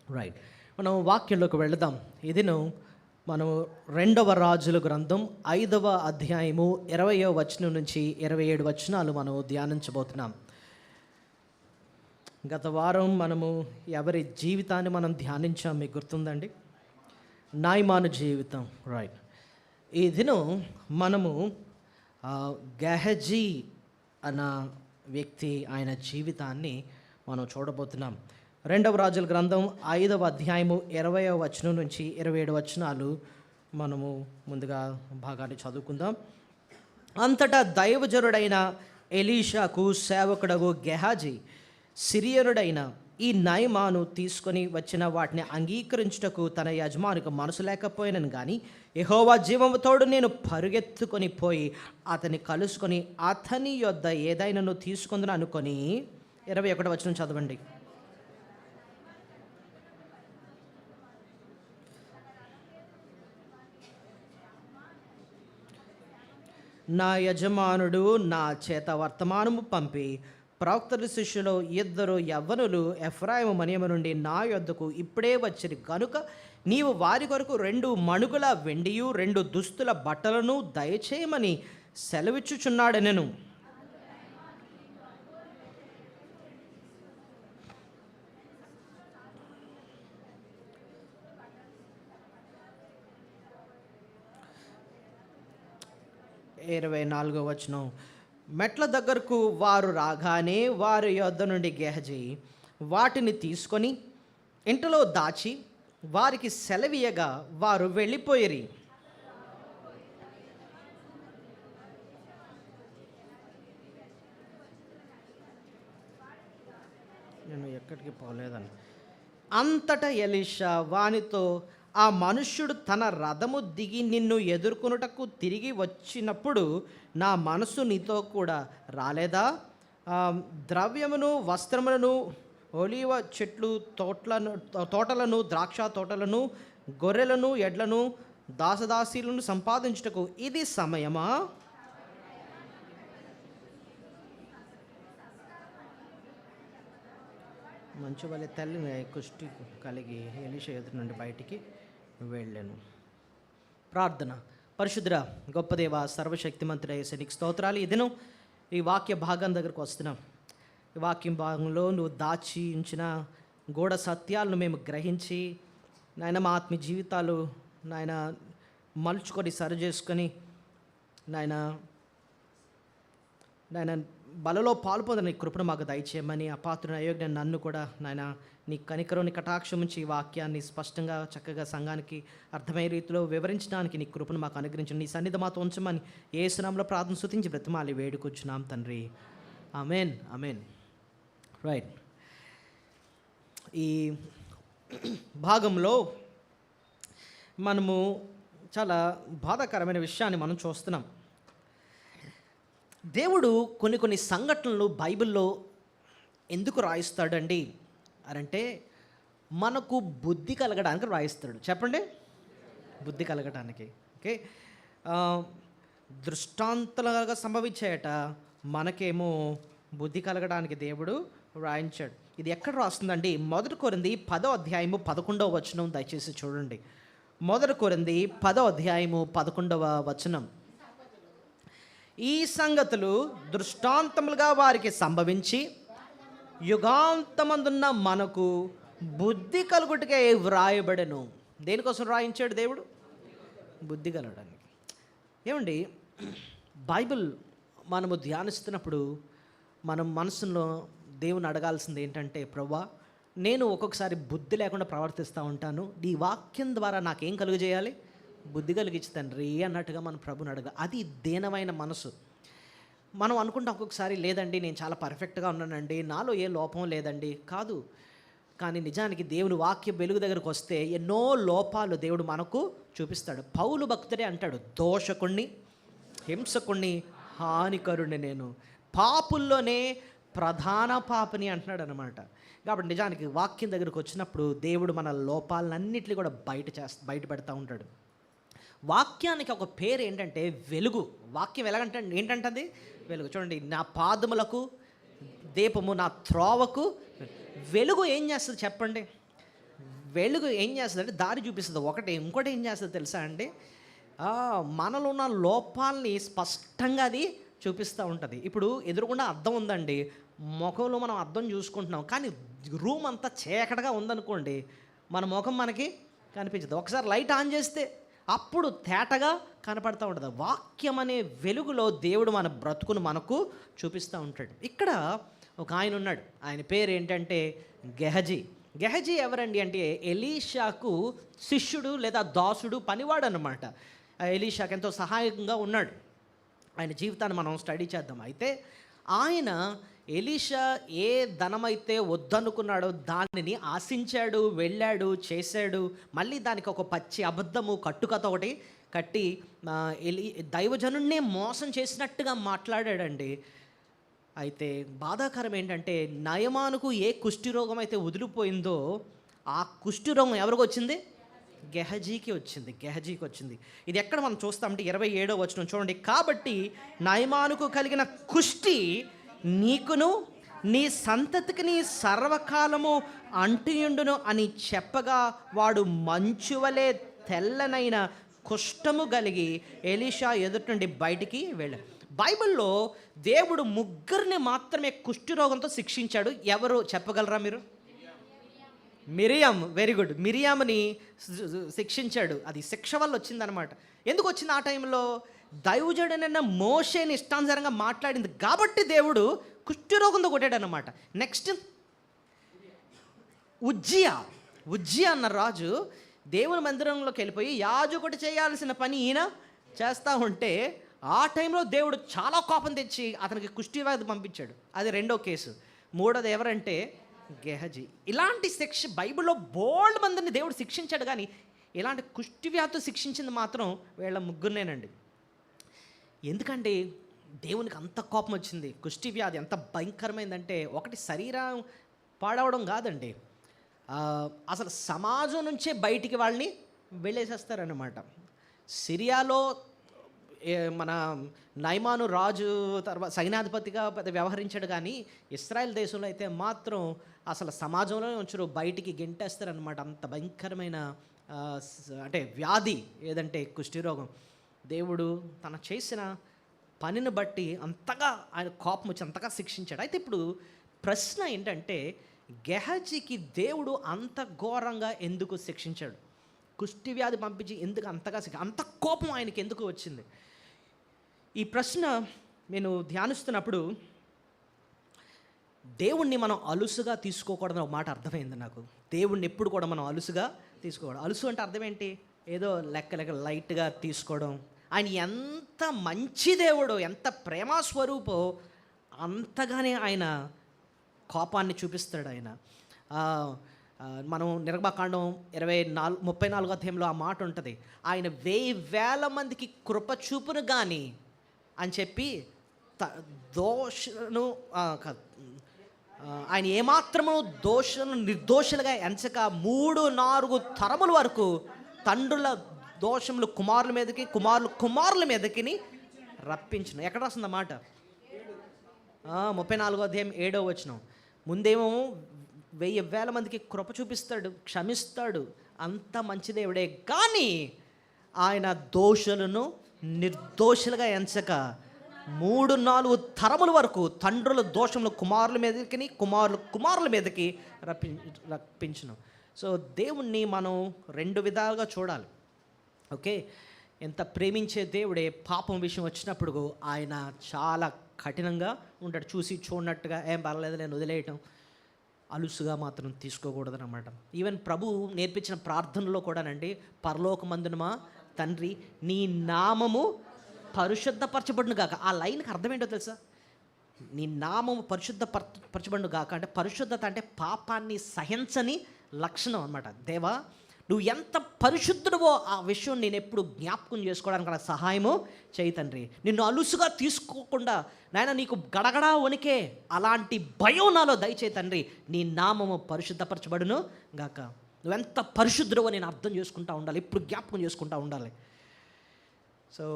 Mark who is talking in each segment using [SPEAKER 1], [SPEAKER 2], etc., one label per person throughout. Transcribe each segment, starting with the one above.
[SPEAKER 1] Right, మనం వాక్యంలోకి వెళదాం. ఇదిను మనం 2వ రాజుల గ్రంథం 5వ అధ్యాయము 20వ వచనం నుంచి 27 వచనాలు మనం ధ్యానించబోతున్నాం. గత వారం మనము ఎవరి జీవితాన్ని మనం ధ్యానించాం మీకు గుర్తుందండి? నాయమాను జీవితం. రైట్, ఈ దినం మనము గెహజీ అన్న వ్యక్తి ఆయన జీవితాన్ని మనం చూడబోతున్నాం. 2వ రాజుల గ్రంథం 5వ అధ్యాయము 20వ వచనం నుంచి 27 వచనాలు మనము ముందుగా భాగాన్ని చదువుకుందాం. అంతటా దైవజనుడైన ఎలీషాకు సేవకుడగు గెహాజీ సిరియనుడైన ఈ నయమాను తీసుకొని వచ్చిన వాటిని అంగీకరించుటకు తన యజమానికి మనసు లేకపోయినను కానీ, యెహోవా జీవముతోడు నేను పరుగెత్తుకొని పోయి అతని కలుసుకొని అతని యొద్ద ఏదైనాను తీసుకుందని అనుకొని. 21వ వచనం చదవండి. నా యజమానుడు నా చేత వర్తమానము పంపి, ప్రవక్తల శిష్యులు 2 యవ్వనులు ఎఫ్రాయిము మనియము నుండి నా యొద్దకు ఇప్పుడే వచ్చిరి కనుక నీవు వారి కొరకు 2 మణుగుల వెండియు 2 దుస్తుల బట్టలను దయచేయమని సెలవిచ్చుచున్నాడనెను. ఇరవై 24వ వచనం. మెట్ల దగ్గరకు వారు రాగానే వారి యొద్ద నుండి గెహజీ వాటిని తీసుకొని ఇంటిలో దాచి వారికి సెలవీయగా వారు వెళ్ళిపోయిరి. నేను ఎక్కడికి పోలేదని. అంతటా ఎలీషా వానితో, ఆ మనుష్యుడు తన రథము దిగి నిన్ను ఎదుర్కొనుటకు తిరిగి వచ్చినప్పుడు నా మనసు నీతో కూడా రాలేదా? ద్రవ్యమును వస్త్రములను ఒలీవ చెట్లు తోటలను ద్రాక్ష తోటలను గొర్రెలను ఎడ్లను దాసదాసీలను సంపాదించుటకు ఇది సమయమా? మంచు వలె తల్లిని కుష్టి కలిగి ఎలీషా ఎదురు నుండి బయటికి వెళ్ళాను. ప్రార్థన. పరిశుద్ధ గొప్ప దేవ సర్వశక్తిమంతుడ యేసు నీకు స్తోత్రాలు. ఈ దినం ఈ వాక్య భాగం దగ్గరకు వస్తున్నాం. ఈ వాక్యం భాగంలో నువ్వు దాచి ఉంచిన గూఢ సత్యాలను మేము గ్రహించి నాయన మా ఆత్మీయ జీవితాలు నాయన మలుచుకొని సరి చేసుకొని నాయన బలలో పాల్పొందని నీ కృపను మాకు దయచేయమని, అపాత్రుని అయోగ్య నన్ను కూడా నాయన నీ కనికరం నీ కటాక్షం నుంచి ఈ వాక్యాన్ని స్పష్టంగా చక్కగా సంఘానికి అర్థమయ్యే రీతిలో వివరించడానికి నీ కృపను మాకు అనుగ్రహించండి. నీ సన్నిధి మాతో ఉంచమని యేసు నామములో ప్రార్థన స్తుతించి బ్రతిమాలి వేడుకొచ్చున్నాం తండ్రి. ఆమేన్, ఆమేన్. రైట్, ఈ భాగంలో మనము చాలా బాధాకరమైన విషయాన్ని మనం చూస్తున్నాం. దేవుడు కొన్ని సంఘటనలు బైబిల్లో ఎందుకు రాయిస్తాడండి అనంటే మనకు బుద్ధి కలగడానికి రాయిస్తాడు. చెప్పండి, బుద్ధి కలగడానికి. ఓకే, దృష్టాంతాలుగా సంభవించాయట, మనకేమో బుద్ధి కలగడానికి దేవుడు రాయించాడు. ఇది ఎక్కడ రాస్తుందండి? 1 కొరింథీ 10వ అధ్యాయము 11వ వచనం దయచేసి చూడండి. 1 కొరింథీ 10వ అధ్యాయము 11వ వచనం. ఈ సంగతులు దృష్టాంతములుగా వారికి సంభవించి యుగాంతమందున్న మనకు బుద్ధి కలుగుటకే వ్రాయబడెను. దేనికోసం రాయించాడు దేవుడు? బుద్ధి కలగడానికి. ఏమండి, బైబిల్ మనము ధ్యానిస్తున్నప్పుడు మనం మనసులో దేవుని అడగాల్సింది ఏంటంటే, ప్రభువా నేను ఒక్కొక్కసారి బుద్ధి లేకుండా ప్రవర్తిస్తూ ఉంటాను, ఈ వాక్యం ద్వారా నాకేం కలుగజేయాలి? బుద్ధి కలిగించు తండ్రి అన్నట్టుగా మన ప్రభుని అడగ. అది దీనమైన మనసు. మనం అనుకుంటాం ఒక్కొక్కసారి, లేదండి నేను చాలా పర్ఫెక్ట్గా ఉన్నానండి, నాలో ఏ లోపం లేదండి. కాదు, కానీ నిజానికి దేవుని వాక్య వెలుగు దగ్గరకు వస్తే ఎన్నో లోపాలు దేవుడు మనకు చూపిస్తాడు. పౌలు భక్తుడే అంటాడు, దోషకుణ్ణి, హింసకుణ్ణి, హానికరుణ్ణి, నేను పాపుల్లోనే ప్రధాన పాపని అంటున్నాడు అనమాట. కాబట్టి నిజానికి వాక్యం దగ్గరకు వచ్చినప్పుడు దేవుడు మన లోపాలన్నింటినీ కూడా బయట పెడతా ఉంటాడు. వాక్యానికి ఒక పేరు ఏంటంటే వెలుగు. వాక్యం ఎలాగంటే ఏంటంటది? వెలుగు. చూడండి, నా పాదములకు దీపము, నా త్రోవకు వెలుగు. ఏం చేస్తుంది చెప్పండి? వెలుగు ఏం చేస్తుందంటే దారి చూపిస్తుంది ఒకటి, ఇంకోటి ఏం చేస్తుంది తెలుసా అండి, మనలో ఉన్న లోపాలని స్పష్టంగా అది చూపిస్తూ ఉంటుంది. ఇప్పుడు ఎదురుకుండా అద్దం ఉందండి, ముఖంలో మనం అద్దం చూసుకుంటున్నాం, కానీ రూమ్ అంతా చీకటిగా ఉందనుకోండి, మన ముఖం మనకి కనిపించదు. ఒకసారి లైట్ ఆన్ చేస్తే అప్పుడు తేటగా కనపడుతూ ఉంటుంది. వాక్యం అనే వెలుగులో దేవుడు మన బ్రతుకును మనకు చూపిస్తూ ఉంటాడు. ఇక్కడ ఒక ఆయన ఉన్నాడు, ఆయన పేరు ఏంటంటే గెహజీ. గెహజీ ఎవరండి అంటే ఎలీషాకు శిష్యుడు లేదా దాసుడు, పనివాడు అన్నమాట. ఎలీషాకు ఎంతో సహాయకంగా ఉన్నాడు. ఆయన జీవితాన్ని మనం స్టడీ చేద్దాం. అయితే ఆయన ఎలీషా ఏ ధనమైతే వద్దనుకున్నాడో దానిని ఆశించాడు, వెళ్ళాడు, చేశాడు. మళ్ళీ దానికి ఒక పచ్చి అబద్ధము కట్టుకథ ఒకటి కట్టి దైవజనుడినే మోసం చేసినట్టుగా మాట్లాడాడండి. అయితే బాధాకరం ఏంటంటే నయమానుకు ఏ కుష్ఠిరోగం అయితే వదిలిపోయిందో ఆ కుష్ఠిరోగం ఎవరికి వచ్చింది? గెహజీకి వచ్చింది. ఇది ఎక్కడ మనం చూస్తామంటే 27వ వచనం చూడండి. కాబట్టి నయమానుకు కలిగిన కుష్టి నీకును నీ సంతతికి నీ సర్వకాలము అంటుయుండును అని చెప్పగా వాడు మంచువలే తెల్లనైన కుష్ఠము కలిగి ఎలీషా ఎదుటి నుండి బయటికి వెళ్ళాడు. బైబిల్లో దేవుడు ముగ్గురిని మాత్రమే కుష్ఠరోగంతో శిక్షించాడు. ఎవరు చెప్పగలరా మీరు? మిరియాం. Very good. మిరియాముని శిక్షించాడు. అది శిక్ష వల్ల వచ్చిందనమాట. ఎందుకు వచ్చింది? ఆ టైంలో దైవజుడైన మోషేని ఇష్టానుసారంగా మాట్లాడింది కాబట్టి దేవుడు కుష్ఠరోగంతో కొట్టాడనమాట. నెక్స్ట్ ఉజ్జియా అన్న రాజు దేవుని మందిరంలోకి వెళ్ళిపోయి యాజకుడు చేయాల్సిన పని ఈయన చేస్తూ ఉంటే ఆ టైంలో దేవుడు చాలా కోపం తెచ్చి అతనికి కుష్ఠవ్యాధి పంపించాడు. అది రెండో కేసు. మూడోది ఎవరంటే గెహజీ. ఇలాంటి శిక్ష బైబిల్లో బోల్డ్ మందిని దేవుడు శిక్షించాడు, కానీ ఇలాంటి కుష్ఠవ్యాధితో శిక్షించింది మాత్రం వీళ్ళ ముగ్గురునేనండి. ఎందుకంటే దేవునికి అంత కోపం వచ్చింది. కుష్ఠవ్యాధి ఎంత భయంకరమైందంటే ఒకటి శరీరం పాడవడం కాదండి, అసలు సమాజం నుంచే బయటికి వాళ్ళని వెళ్ళేసేస్తారన్నమాట. సిరియాలో మన నయమాను రాజు తర్వాత సైన్యాధిపతిగా వ్యవహరించాడు, కానీ ఇశ్రాయేల్ దేశంలో అయితే మాత్రం అసలు సమాజంలో ఉంచరు, బయటికి గెంటేస్తారనమాట. అంత భయంకరమైన అంటే వ్యాధి ఏదంటే కుష్ఠరోగం. దేవుడు తన చేసిన పనిని బట్టి అంతగా ఆయన కోపం వచ్చి అంతగా శిక్షించాడు. అయితే ఇప్పుడు ప్రశ్న ఏంటంటే గెహజీకి దేవుడు అంత ఘోరంగా ఎందుకు శిక్షించాడు? కుష్ఠవ్యాధి పంపించి ఎందుకు అంతగా అంత కోపం ఆయనకి ఎందుకు వచ్చింది? ఈ ప్రశ్న నేను ధ్యానిస్తున్నప్పుడు దేవుణ్ణి మనం అలుసుగా తీసుకోకూడదని ఒక మాట అర్థమైంది నాకు. దేవుణ్ణి ఎప్పుడు కూడా మనం అలుసుగా తీసుకోకూడదు. అలుసు అంటే అర్థం ఏంటి? ఏదో లెక్క లైట్గా తీసుకోవడం. ఆయన ఎంత మంచి దేవుడో, ఎంత ప్రేమస్వరూపో అంతగానే ఆయన కోపాన్ని చూపిస్తాడు. ఆయన మనం నిర్గమకాండం 34 అధ్యాయంలో ఆ మాట ఉంటుంది, ఆయన 1000 మందికి కృప చూపును కానీ అని చెప్పి దోషను ఆయన ఏమాత్రము నిర్దోషులుగా ఎంచక 3-4 తరముల వరకు తండ్రుల దోషములు కుమారుల మీదకి, కుమారుల మీదకి రప్పించును. ఎక్కడ వస్తుంది అన్నమాట? 34వ అధ్యాయం 7వ వచనం. ముందేమో 1000 మందికి కృప చూపిస్తాడు, క్షమిస్తాడు, అంత మంచి దేవుడే. కానీ ఆయన దోషులను నిర్దోషులుగా ఎంచక 3-4 తరముల వరకు తండ్రుల దోషములు కుమారుల మీదకి, కుమారుల మీదకి రప్పించును. సో దేవుణ్ణి మనం 2 విధాలుగా చూడాలి. ఓకే, ఎంత ప్రేమించే దేవుడే పాపం విషయం వచ్చినప్పుడు ఆయన చాలా కఠినంగా ఉంటాడు. చూసి చూడనట్టుగా ఏం పర్లేదు నేను వదిలేయటం, అలుసుగా మాత్రం తీసుకోకూడదన్నమాట. ఈవెన్ ప్రభు నేర్పించిన ప్రార్థనలో కూడానండి, పరలోకమందున మా తండ్రి నీ నామము పరిశుద్ధపరచబడును గాక. ఆ లైన్కి అర్థం ఏంటో తెలుసా? నీ నామము పరిశుద్ధపరచబడును గాక అంటే పరిశుద్ధత అంటే పాపాన్ని సహించని లక్షణం అనమాట. దేవా నువ్వు ఎంత పరిశుద్ధుడవో ఆ విషయం నేను ఎప్పుడు జ్ఞాపకం చేసుకోవడానికి నాకు సహాయము చేయి తండ్రి. నిన్ను అలుసుగా తీసుకోకుండా నాయన నీకు గడగడా వణికే అలాంటి భయం నాలో దయచేయి తండ్రి. నీ నామము పరిశుద్ధపరచబడును గాక. నువ్వెంత పరిశుద్ధుడవో నేను అర్థం చేసుకుంటూ ఉండాలి, ఇప్పుడు జ్ఞాపకం చేసుకుంటూ ఉండాలి. సో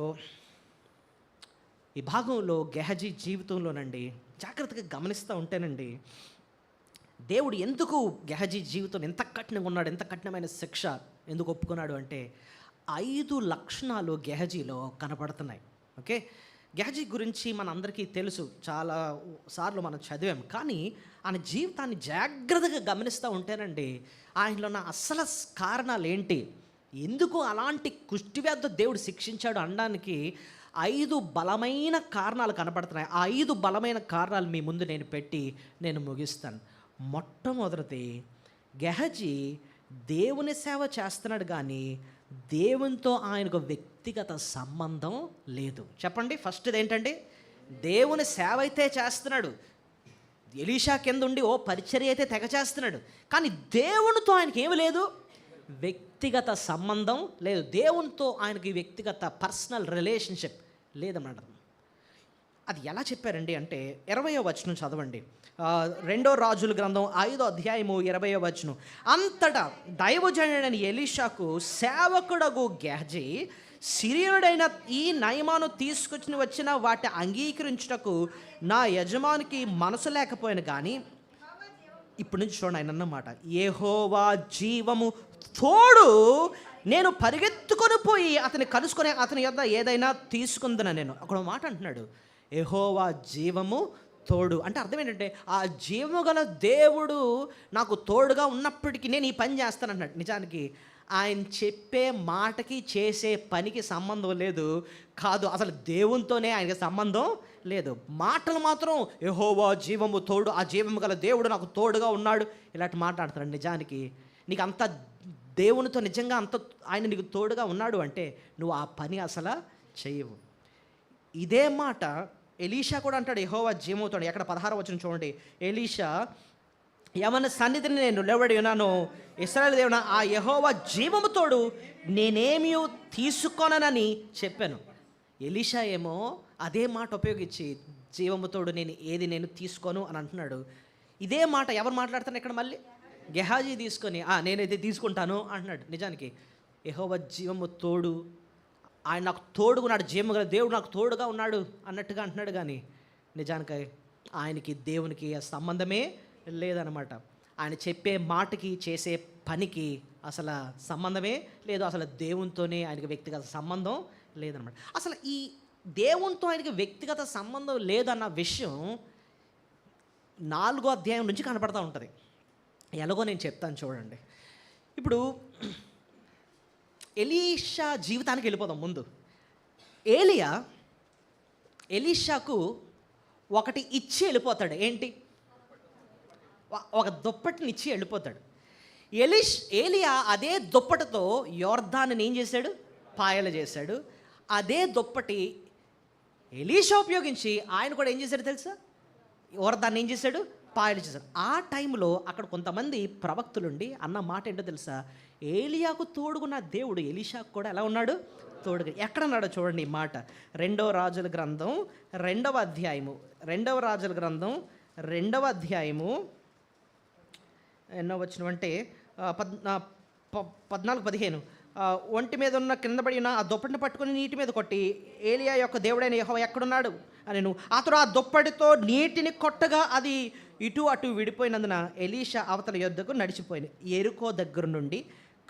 [SPEAKER 1] ఈ భాగంలో గెహజీ జీవితంలోనండి జాగ్రత్తగా గమనిస్తూ ఉంటేనండి దేవుడు ఎందుకు గెహజీ జీవితం ఎంత కఠినంగా ఉన్నాడు, ఎంత కఠినమైన శిక్ష ఎందుకు ఒప్పుకున్నాడు అంటే 5 లక్షణాలు గెహజీలో కనపడుతున్నాయి. ఓకే, గెహజీ గురించి మనందరికీ తెలుసు, చాలా సార్లు మనం చదివాం. కానీ ఆయన జీవితాన్ని జాగ్రత్తగా గమనిస్తూ ఉంటేనండి ఆయనలో ఉన్న అసలు కారణాలు ఏంటి, ఎందుకు అలాంటి కుష్టివ్యాధితో దేవుడు శిక్షించాడు అనడానికి 5 బలమైన కారణాలు కనపడుతున్నాయి. ఆ 5 బలమైన కారణాలు మీ ముందు నేను ముగిస్తాను. మొట్టమొదటిది, గెహజీ దేవుని సేవ చేస్తున్నాడు కానీ దేవునితో ఆయనకు వ్యక్తిగత సంబంధం లేదు. చెప్పండి, ఫస్ట్ది ఏంటండి? దేవుని సేవ అయితే చేస్తున్నాడు, ఎలీషా కింద ఉండి పరిచర్య అయితే తెగ చేస్తున్నాడు, కానీ దేవునితో ఆయనకి ఏమి లేదు, వ్యక్తిగత సంబంధం లేదు. దేవునితో ఆయనకి వ్యక్తిగత పర్సనల్ రిలేషన్షిప్ లేదన్నమాట. అది ఎలా చెప్పారండి అంటే 20వ వచనం చదవండి. 2 రాజుల గ్రంథం 5వ అధ్యాయము 20వ వచనం. అంతటా దైవజనుడైన ఎలీషాకు సేవకుడగు గెహజీ సిరియనుడైన ఈ నయమాను తీసుకొచ్చి వచ్చిన వాటి అంగీకరించుటకు నా యజమానికి మనసు లేకపోయిన కానీ, ఇప్పటి నుంచి చూడండి ఆయన అన్నమాట, యెహోవా జీవము తోడు నేను పరిగెత్తుకొని పోయి అతన్ని కలుసుకొని అతని యొద్ద ఏదైనా తీసుకుందన. నేను అక్కడ మాట అంటున్నాడు, యెహోవా జీవము తోడు అంటే అర్థం ఏంటంటే ఆ జీవము గల దేవుడు నాకు తోడుగా ఉన్నప్పటికీ నేను ఈ పని చేస్తానన్నాడు. నిజానికి ఆయన చెప్పే మాటకి చేసే పనికి సంబంధం లేదు, కాదు అసలు దేవునితోనే ఆయనకి సంబంధం లేదు. మాటలు మాత్రం యెహోవా జీవము తోడు, ఆ జీవము గల దేవుడు నాకు తోడుగా ఉన్నాడు, ఇలాంటి మాట్లాడుతున్నాడు. నిజానికి నీకు అంత దేవునితో నిజంగా అంత ఆయన నీకు తోడుగా ఉన్నాడు అంటే నువ్వు ఆ పని అసలు చేయవు. ఇదే మాట ఎలీషా కూడా అంటాడు, యెహోవా జీవముతోడు. ఎక్కడ 16వ వచనం చూడండి. ఎలీషా, యెహోవా సన్నిధిని నేను నిలబడి ఉన్నాను, ఇశ్రాయేలు దేవుడా ఆ యెహోవా జీవముతోడు నేనేమీ తీసుకోనని చెప్పాను. ఎలీషా ఏమో అదే మాట ఉపయోగించి జీవముతోడు నేను తీసుకోను అని అంటున్నాడు. ఇదే మాట ఎవరు మాట్లాడుతున్నారు ఇక్కడ? మళ్ళీ గెహాజీ తీసుకొని నేనైతే తీసుకుంటాను అంటున్నాడు. నిజానికి యెహోవా జీవము తోడు, ఆయన నాకు తోడుగా ఉన్నాడు, జీవము గల దేవుడు నాకు తోడుగా ఉన్నాడు అన్నట్టుగా అంటున్నాడు. కానీ నిజానికి ఆయనకి దేవునికి సంబంధమే లేదనమాట. ఆయన చెప్పే మాటకి చేసే పనికి అసలు సంబంధమే లేదు, అసలు దేవునితోనే ఆయనకి వ్యక్తిగత సంబంధం లేదనమాట. అసలు ఈ దేవునితో ఆయనకి వ్యక్తిగత సంబంధం లేదన్న విషయం 4వ అధ్యాయం నుంచి కనపడతా ఉంటుంది. ఎలాగో నేను చెప్తాను చూడండి. ఇప్పుడు ఎలీషా జీవితానికి వెళ్ళిపోదాం ముందు. ఎలీషాకు ఒకటి ఇచ్చి వెళ్ళిపోతాడు. ఏంటి? ఒక దుప్పటిని ఇచ్చి వెళ్ళిపోతాడు. ఏలియా అదే దుప్పటితో యోర్దాన్ని ఏం చేశాడు? పాయలు చేశాడు. అదే దుప్పటి ఎలీషా ఉపయోగించి ఆయన కూడా ఏం చేశాడు తెలుసా? యోర్దాన్ని ఏం చేశాడు? పాయలు చేశాడు. ఆ టైంలో అక్కడ కొంతమంది ప్రవక్తులుండి అన్న మాట ఏంటో తెలుసా? ఏలియాకు తోడుగున్న దేవుడు ఎలీషాకు కూడా ఎలా ఉన్నాడు? తోడుగా. ఎక్కడన్నాడో చూడండి ఈ మాట. 2వ రాజుల గ్రంథం 2వ అధ్యాయము, 2వ రాజుల గ్రంథం 2వ అధ్యాయము ఎన్నో వచ్చిన అంటే 14-15. ఒంటి మీద ఉన్న కింద పడి ఉన్న ఆ దుప్పటిని పట్టుకుని నీటి మీద కొట్టి, ఏలియా యొక్క దేవుడైన యెహోవా ఎక్కడున్నాడు అని అతడు ఆ దుప్పటితో నీటిని కొట్టగా అది ఇటు అటు విడిపోయినందున ఎలీషా అవతల యొద్దకు నడిచిపోయింది. ఎరుకో దగ్గర నుండి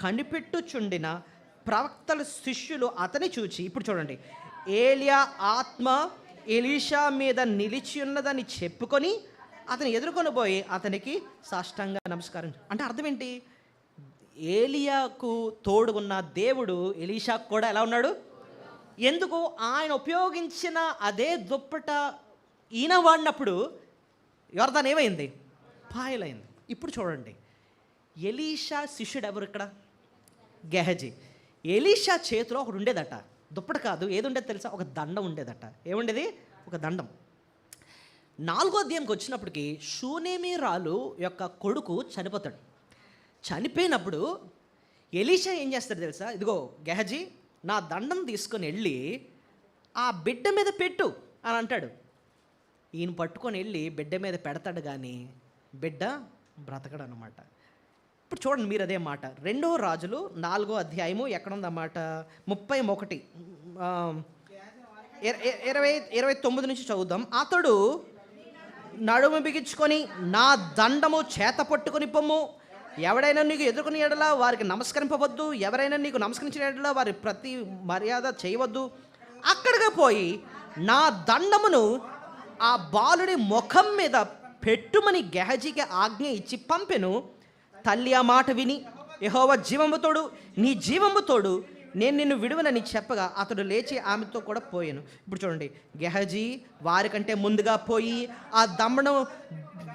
[SPEAKER 1] కనిపెట్టుచుండిన ప్రవక్తల శిష్యులు అతని చూచి, ఇప్పుడు చూడండి, ఏలియా ఆత్మ ఎలీషా మీద నిలిచి ఉన్నదని చెప్పుకొని అతను ఎదుర్కొని పోయి అతనికి సాష్టాంగ నమస్కారం. అంటే అర్థం ఏంటి? ఏలియాకు తోడుగున్న దేవుడు ఎలీషాకు కూడా ఎలా ఉన్నాడు? ఎందుకు? ఆయన ఉపయోగించిన అదే దుప్పట ఈయన వాడినప్పుడు యోర్దాన్ ఏమైంది? పాయలైంది. ఇప్పుడు చూడండి, ఎలీషా శిష్యుడు ఎవరు ఇక్కడ? గెహజీ. ఎలీషా చేతిలో ఒకటి ఉండేదట, దుప్పటి కాదు, ఏది ఉండేది తెలుసా? ఒక దండం ఉండేదట. ఏముండేది? ఒక దండం. 4వ అధ్యాయంకి వచ్చినప్పటికి షూనేమీరాలు యొక్క కొడుకు చనిపోతాడు. చనిపోయినప్పుడు ఎలీషా ఏం చేస్తాడు తెలుసా? ఇదిగో గెహజీ, నా దండం తీసుకొని వెళ్ళి ఆ బిడ్డ మీద పెట్టు అని అంటాడు. ఈయన పట్టుకొని వెళ్ళి బిడ్డ మీద పెడతాడు, కానీ బిడ్డ బ్రతకడు అనమాట. ఇప్పుడు చూడండి మీరు అదే మాట 2వ రాజులు 4వ అధ్యాయము ఎక్కడుందన్నమాట? 31 29 నుంచి చదువుదాం. అతడు నడుము బిగించుకొని నా దండము చేత పట్టుకొని పొమ్ము. ఎవడైనా నీకు ఎదుర్కొని ఎడలా వారికి నమస్కరింపవద్దు, ఎవరైనా నీకు నమస్కరించిన ఎడలా వారి ప్రతి మర్యాద చేయవద్దు. అక్కడికి పోయి నా దండమును ఆ బాలుడి ముఖం మీద పెట్టుమని గెహజీకి ఆజ్ఞ ఇచ్చి పంపెను. తల్లి ఆ మాట విని, యెహోవా జీవము తోడు, నీ జీవము తోడు, నేను నిన్ను విడువనని చెప్పగా అతడు లేచి ఆమెతో కూడా పోయాను. ఇప్పుడు చూడండి, గెహజీ వారికంటే ముందుగా పోయి ఆ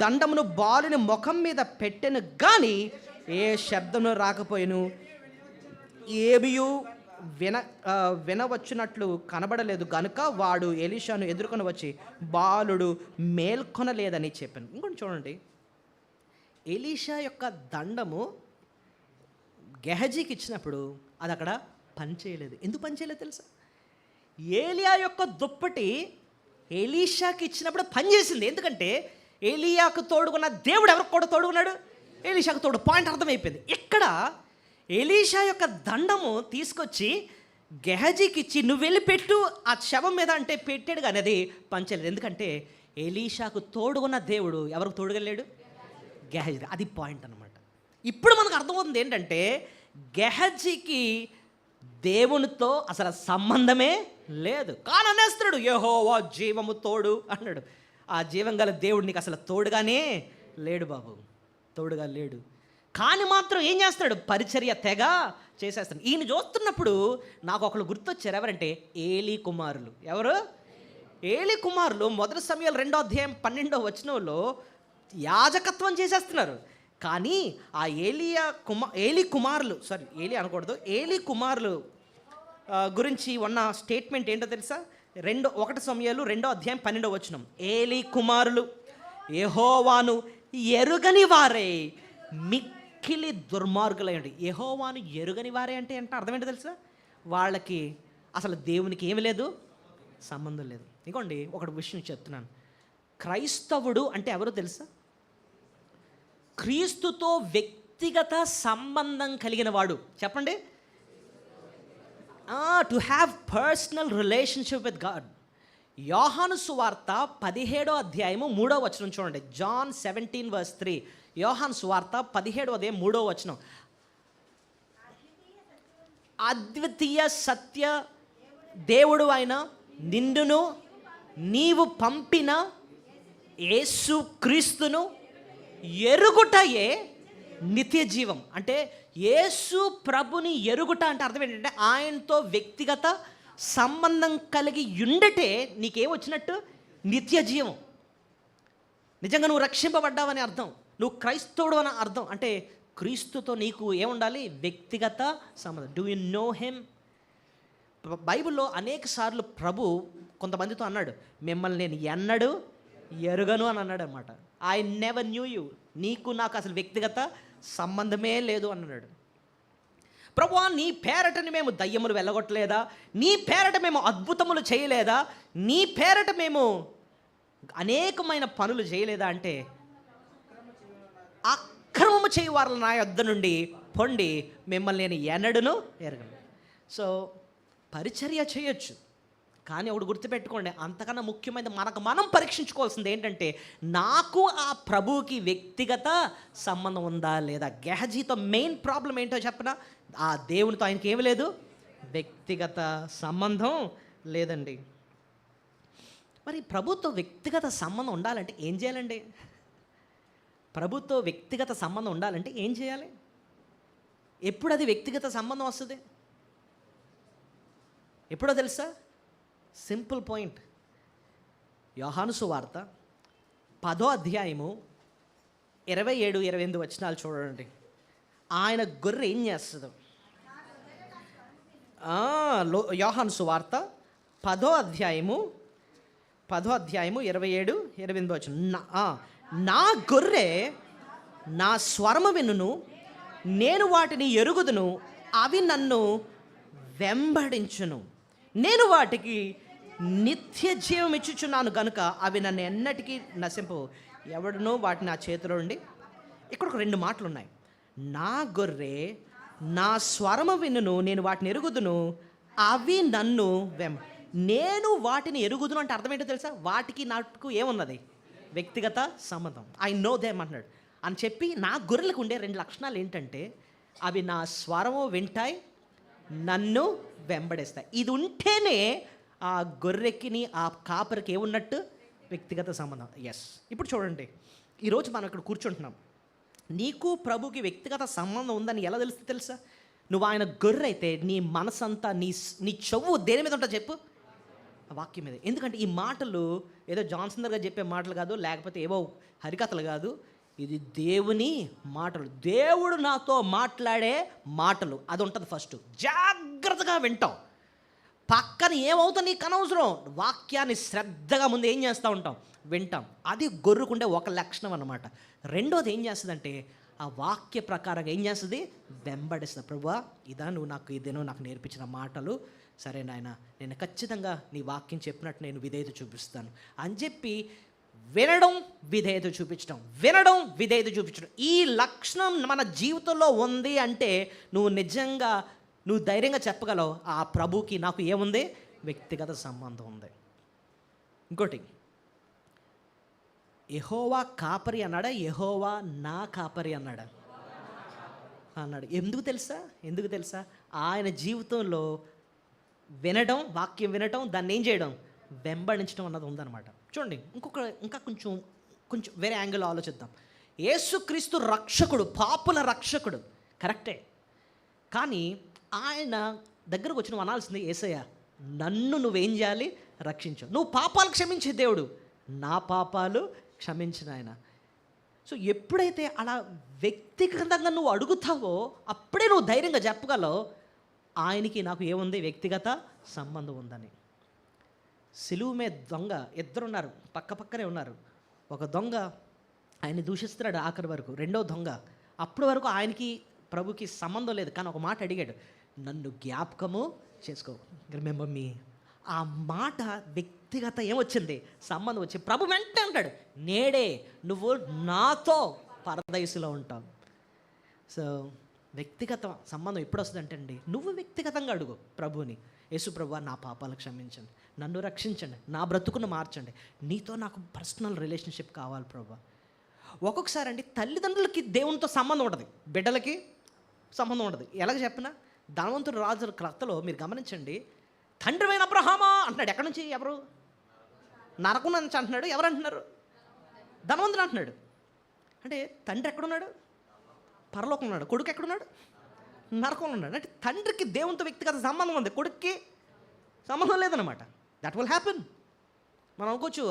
[SPEAKER 1] దండమును బాలుని ముఖం మీద పెట్టెను, కానీ ఏ శబ్దము రాకపోయాను, ఏమియు వినవచ్చునట్లు కనబడలేదు గనుక వాడు ఎలీషాను ఎదుర్కొని వచ్చి బాలుడు మేల్కొనలేదని చెప్పాను. ఇంకోటి చూడండి, ఎలీషా యొక్క దండము గెహజీకి ఇచ్చినప్పుడు అది అక్కడ పనిచేయలేదు. ఎందుకు పనిచేయలేదు తెలుసా? ఏలియా యొక్క దుప్పటి ఎలీషాకి ఇచ్చినప్పుడు పనిచేసింది. ఎందుకంటే ఏలియాకు తోడుకున్న దేవుడు ఎవరికి కూడా తోడుకున్నాడు? ఎలీషాకు తోడు. పాయింట్ అర్థమైపోయింది. ఇక్కడ ఎలీషా యొక్క దండము తీసుకొచ్చి గెహజీకి ఇచ్చి నువ్వు వెళ్ళి పెట్టు ఆ శవం మీద అంటే పెట్టాడు, కానీ అది పనిచేయలేదు. ఎందుకంటే ఎలీషాకు తోడుకున్న దేవుడు ఎవరికి తోడుగలేడు? గెహజీ. అది పాయింట్ అనమాట. ఇప్పుడు మనకు అర్థమవుతుంది ఏంటంటే గెహజీకి దేవునితో అసలు సంబంధమే లేదు. కానీ అనేస్తున్నాడు, యెహోవా జీవము తోడు అన్నాడు. ఆ జీవం గల దేవుడు నీకు అసలు తోడుగానే లేడు బాబు, తోడుగా లేడు. కానీ మాత్రం ఏం చేస్తాడు? పరిచర్య తెగ చేసేస్తాడు. ఈయన చూస్తున్నప్పుడు నాకు ఒకళ్ళు గుర్తొచ్చారు. ఎవరంటే ఏలీ కుమారులు. ఎవరు? ఏలీ కుమారులు. మొదటి సమయాలు 2వ అధ్యాయం 12వ వచనంలో యాజకత్వం చేసేస్తున్నారు. కానీ ఆ ఏలీ కుమారులు గురించి ఉన్న స్టేట్మెంట్ ఏంటో తెలుసా? 1 సమయాలు 2వ అధ్యాయం 12వ వచనం. ఏలీ కుమారులు యెహోవాను ఎరుగని వారే మిక్కిలి దుర్మార్గులయ్యండి. యెహోవాను ఎరుగని వారే అంటే అర్థం ఏంటో తెలుసా? వాళ్ళకి అసలు దేవునికి ఏమి లేదు, సంబంధం లేదు. ఇంకోండి, ఒకటి విషయం చెప్తున్నాను. క్రైస్తవుడు అంటే ఎవరో తెలుసా? క్రీస్తుతో వ్యక్తిగత సంబంధం కలిగిన వాడు. చెప్పండి. To have personal relationship with God. యోహాను సువార్త 17వ అధ్యాయము 3వ వచనం చూడండి. జాన్ 17:3. యోహాను సువార్త 17వ అధ్యాయం 3వ వచనం. అద్వితీయ సత్య దేవుడు అయిన నిన్నును నీవు పంపిన యేసు క్రీస్తును ఎరుగుటయే నిత్య జీవం. అంటే యేసు ప్రభుని ఎరుగుట అంటే అర్థం ఏంటంటే ఆయనతో వ్యక్తిగత సంబంధం కలిగి ఉండటే నీకేం వచ్చినట్టు? నిత్య జీవం. నిజంగా నువ్వు రక్షింపబడ్డావని అర్థం, నువ్వు క్రైస్తవుడు అని అర్థం. అంటే క్రీస్తుతో నీకు ఏముండాలి? వ్యక్తిగత సంబంధం. Do you know him? బైబిల్లో అనేక సార్లు ప్రభు కొంతమందితో అన్నాడు, మిమ్మల్ని నేను ఎన్నడూ ఎరుగను అని అన్నాడు అనమాట. I never knew you. నీకు నాకు అసలు వ్యక్తిగత సంబంధమే లేదు అన్నాడు. ప్రభువా, నీ పేరటని మేము దయ్యములు వెళ్ళగొట్టలేదా? నీ పేరట మేము అద్భుతములు చేయలేదా? నీ పేరట మేము అనేకమైన పనులు చేయలేదా? అంటే అక్రమము చేయవారు నా యొద్ద నుండి పొండి, మిమ్మల్ని నేను ఎన్నడూను ఎరగను. సో పరిచర్య చేయొచ్చు, కానీ ఒకటి గుర్తుపెట్టుకోండి, అంతకన్నా ముఖ్యమైన మనం పరీక్షించుకోవాల్సింది ఏంటంటే నాకు ఆ ప్రభువుకి వ్యక్తిగత సంబంధం ఉందా లేదా. గెహజీతో మెయిన్ ప్రాబ్లం ఏంటో చెప్పనా? ఆ దేవునితో ఆయనకి ఏమి లేదు, వ్యక్తిగత సంబంధం లేదండి. మరి ప్రభుతో వ్యక్తిగత సంబంధం ఉండాలంటే ఏం చేయాలండి? ప్రభుతో వ్యక్తిగత సంబంధం ఉండాలంటే ఏం చేయాలి? ఎప్పుడు అది వ్యక్తిగత సంబంధం వస్తుంది? ఎప్పుడో తెలుసా? Simple point. యోహాను సువార్త 10వ అధ్యాయము 27-28 వచనాలు చూడండి. ఆయన గొర్రె ఏం చేస్తుంది? యోహాను సువార్త 10వ అధ్యాయము 27-28 వచనం. నా గొర్రె నా స్వరము వినును, నేను వాటిని ఎరుగుదును, అవి నన్ను వెంబడించును, నేను వాటికి నిత్య జీవం ఇచ్చుచున్నాను గనుక అవి నన్ను ఎన్నటికీ నశింపవు, ఎవడునో వాటిని నా చేతిలో ఉండి. ఇక్కడ ఒక 2 మాటలు ఉన్నాయి. నా గొర్రె నా స్వరము వినును, నేను వాటిని ఎరుగుదును, అవి నన్ను నేను వాటిని ఎరుగుదును అంటే అర్థం ఏంటో తెలుసా? వాటికి నాకు ఏమున్నది? వ్యక్తిగత సంబంధం. ఐ నో దేమ్ అంటున్నాడు అని చెప్పి, నా గొర్రెలకు ఉండే 2 లక్షణాలు ఏంటంటే, అవి నా స్వరము వింటాయి, నన్ను వెంబడిస్తాయి. ఇది ఉంటేనే ఆ గొర్రెకిని ఆ కాపరికి ఏమున్నట్టు? వ్యక్తిగత సంబంధం. ఎస్. ఇప్పుడు చూడండి, ఈరోజు మనం ఇక్కడ కూర్చుంటున్నాం. నీకు ప్రభుకి వ్యక్తిగత సంబంధం ఉందని ఎలా తెలుసా? నువ్వు ఆయన గొర్రె అయితే నీ మనసంతా, నీ చెవు దేని మీద ఉంటుంది చెప్పు? వాక్యం మీద. ఎందుకంటే ఈ మాటలు ఏదో జాన్సన్ గారు చెప్పే మాటలు కాదు, లేకపోతే ఏవో హరికథలు కాదు. ఇది దేవుని మాటలు, దేవుడు నాతో మాట్లాడే మాటలు. అది ఉంటుంది. ఫస్ట్ జాగ్రత్తగా వింటాం. పక్కన ఏమవుతుంది నీకు అనవసరం. వాక్యాన్ని శ్రద్ధగా ముందు ఏం చేస్తూ ఉంటాం? వింటాం. అది గొర్రెకుండే ఒక లక్షణం అన్నమాట. రెండోది ఏం చేస్తుందంటే, ఆ వాక్య ప్రకారంగా ఏం చేస్తుంది? వెంబడిస్తుంది. ప్రభువా, ఇదా నువ్వు నాకు ఇదేనో నాకు నేర్పించిన మాటలు, సరే నాయన, నేను ఖచ్చితంగా నీ వాక్యం చెప్పినట్టు నేను విధేయత చూపిస్తాను అని చెప్పి వినడం, విధేయత చూపించడం, వినడం, విధేయత చూపించడం. ఈ లక్షణం మన జీవితంలో ఉంది అంటే నువ్వు ధైర్యంగా చెప్పగలవు, ఆ ప్రభుకి నాకు ఏముంది? వ్యక్తిగత సంబంధం ఉంది. ఇంకోటి, యెహోవా కాపరి అన్నాడా? యెహోవా నా కాపరి అన్నాడు. ఎందుకు తెలుసా? ఆయన జీవితంలో వినడం, వాక్యం వినడం, దాన్ని ఏం చేయడం? వెంబడించడం అన్నది ఉందన్నమాట. చూడండి, ఇంకా కొంచెం వేరే యాంగిల్ ఆలోచిద్దాం. యేసుక్రీస్తు రక్షకుడు, పాపుల రక్షకుడు, కరెక్టే. కానీ ఆయన దగ్గరకు వచ్చి నువ్వు అనాల్సింది, యేసయ్య నన్ను నువ్వేం చేయాలి? రక్షించు. నువ్వు పాపాలు క్షమించే దేవుడు, నా పాపాలు క్షమించిన ఆయన. సో ఎప్పుడైతే అలా వ్యక్తిగతంగా నువ్వు అడుగుతావో అప్పుడే నువ్వు ధైర్యంగా చెప్పగలవు, ఆయనకి నాకు ఏముంది? వ్యక్తిగత సంబంధం ఉందని. సిలువ మీద దొంగ ఇద్దరున్నారు, పక్కనే ఉన్నారు. ఒక దొంగ ఆయన్ని దూషిస్తున్నాడు ఆఖరి వరకు. రెండో దొంగ అప్పటి వరకు ఆయనకి ప్రభుకి సంబంధం లేదు, కానీ ఒక మాట అడిగాడు, నన్ను జ్ఞాపకము చేసుకో, రిమెంబర్ మీ. ఆ మాట వ్యక్తిగత ఏమొచ్చింది? సంబంధం వచ్చింది. ప్రభు వెంటనే అంటాడు, నేడే నువ్వు నాతో పరదైసులో ఉంటావు. సో వ్యక్తిగత సంబంధం ఎప్పుడు వస్తుంది అంటే అండి, నువ్వు వ్యక్తిగతంగా అడుగు ప్రభుని, యేసు ప్రభువా నా పాపాలు క్షమించండి, నన్ను రక్షించండి, నా బ్రతుకును మార్చండి, నీతో నాకు పర్సనల్ రిలేషన్షిప్ కావాలి ప్రభువా. ఒక్కొక్కసారి అండి తల్లిదండ్రులకి దేవునితో సంబంధం ఉంటుంది, బిడ్డలకి సంబంధం ఉండదు. ఎలాగ చెప్పినా, ధనవంతుడు రాజు కథలో మీరు గమనించండి, తండ్రివైన అబ్రహామా అంటున్నాడు. ఎక్కడి నుంచి? ఎవరు? నరకం నుంచి అంటున్నాడు. ఎవరు అంటున్నారు? ధనవంతుడు అంటున్నాడు. అంటే తండ్రి ఎక్కడున్నాడు? పరలోకం ఉన్నాడు. కొడుకు ఎక్కడున్నాడు? నరకంలో ఉన్నాడు. అంటే తండ్రికి దేవునితో వ్యక్తిగత సంబంధం ఉంది, కొడుక్కి సంబంధం లేదనమాట. That will happen. మనం అనుకోవచ్చు,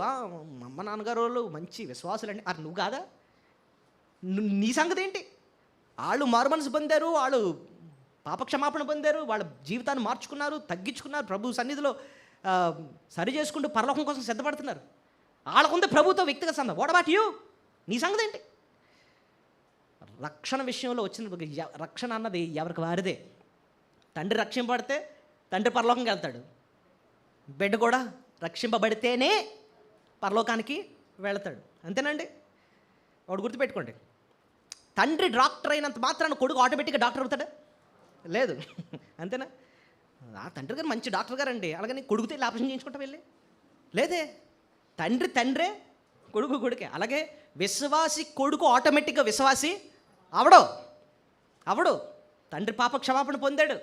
[SPEAKER 1] అమ్మ నాన్నగారు వాళ్ళు మంచి విశ్వాసులు అండి. అది నువ్వు కాదా? నీ సంగతి ఏంటి? వాళ్ళు మారుమనసు పొందారు, వాళ్ళు పాపక్షమాపణ పొందారు, వాళ్ళ జీవితాన్ని మార్చుకున్నారు, తగ్గించుకున్నారు, ప్రభు సన్నిధిలో సరి చేసుకుంటూ పరలోకం కోసం సిద్ధపడుతున్నారు. వాళ్ళకుంది ప్రభుతో వ్యక్తిగత సంబంధం. What about you? నీ సంగతి ఏంటి? రక్షణ విషయంలో వచ్చిన రక్షణ అన్నది ఎవరికి వారిదే. తండ్రి రక్షింపబడితే తండ్రి పరలోకంకి వెళ్తాడు, బిడ్డ కూడా రక్షింపబడితేనే పరలోకానికి వెళతాడు. అంతేనండి? వాడు గుర్తుపెట్టుకోండి, తండ్రి డాక్టర్ అయినంత మాత్రాన కొడుకు ఆటోమేటిక్గా డాక్టర్ అవుతాడా? లేదు. అంతేనా? ఆ తండ్రి గారు మంచి డాక్టర్ గారు అండి, అలాగని కొడుకుతే ఆపరేషన్ చేయించుకుంటా వెళ్ళి లేదే. తండ్రే, కొడుకు కొడుకే. అలాగే విశ్వాసి కొడుకు ఆటోమేటిక్గా విశ్వాసి అవడు. తండ్రి పాప క్షమాపణ పొందాడు,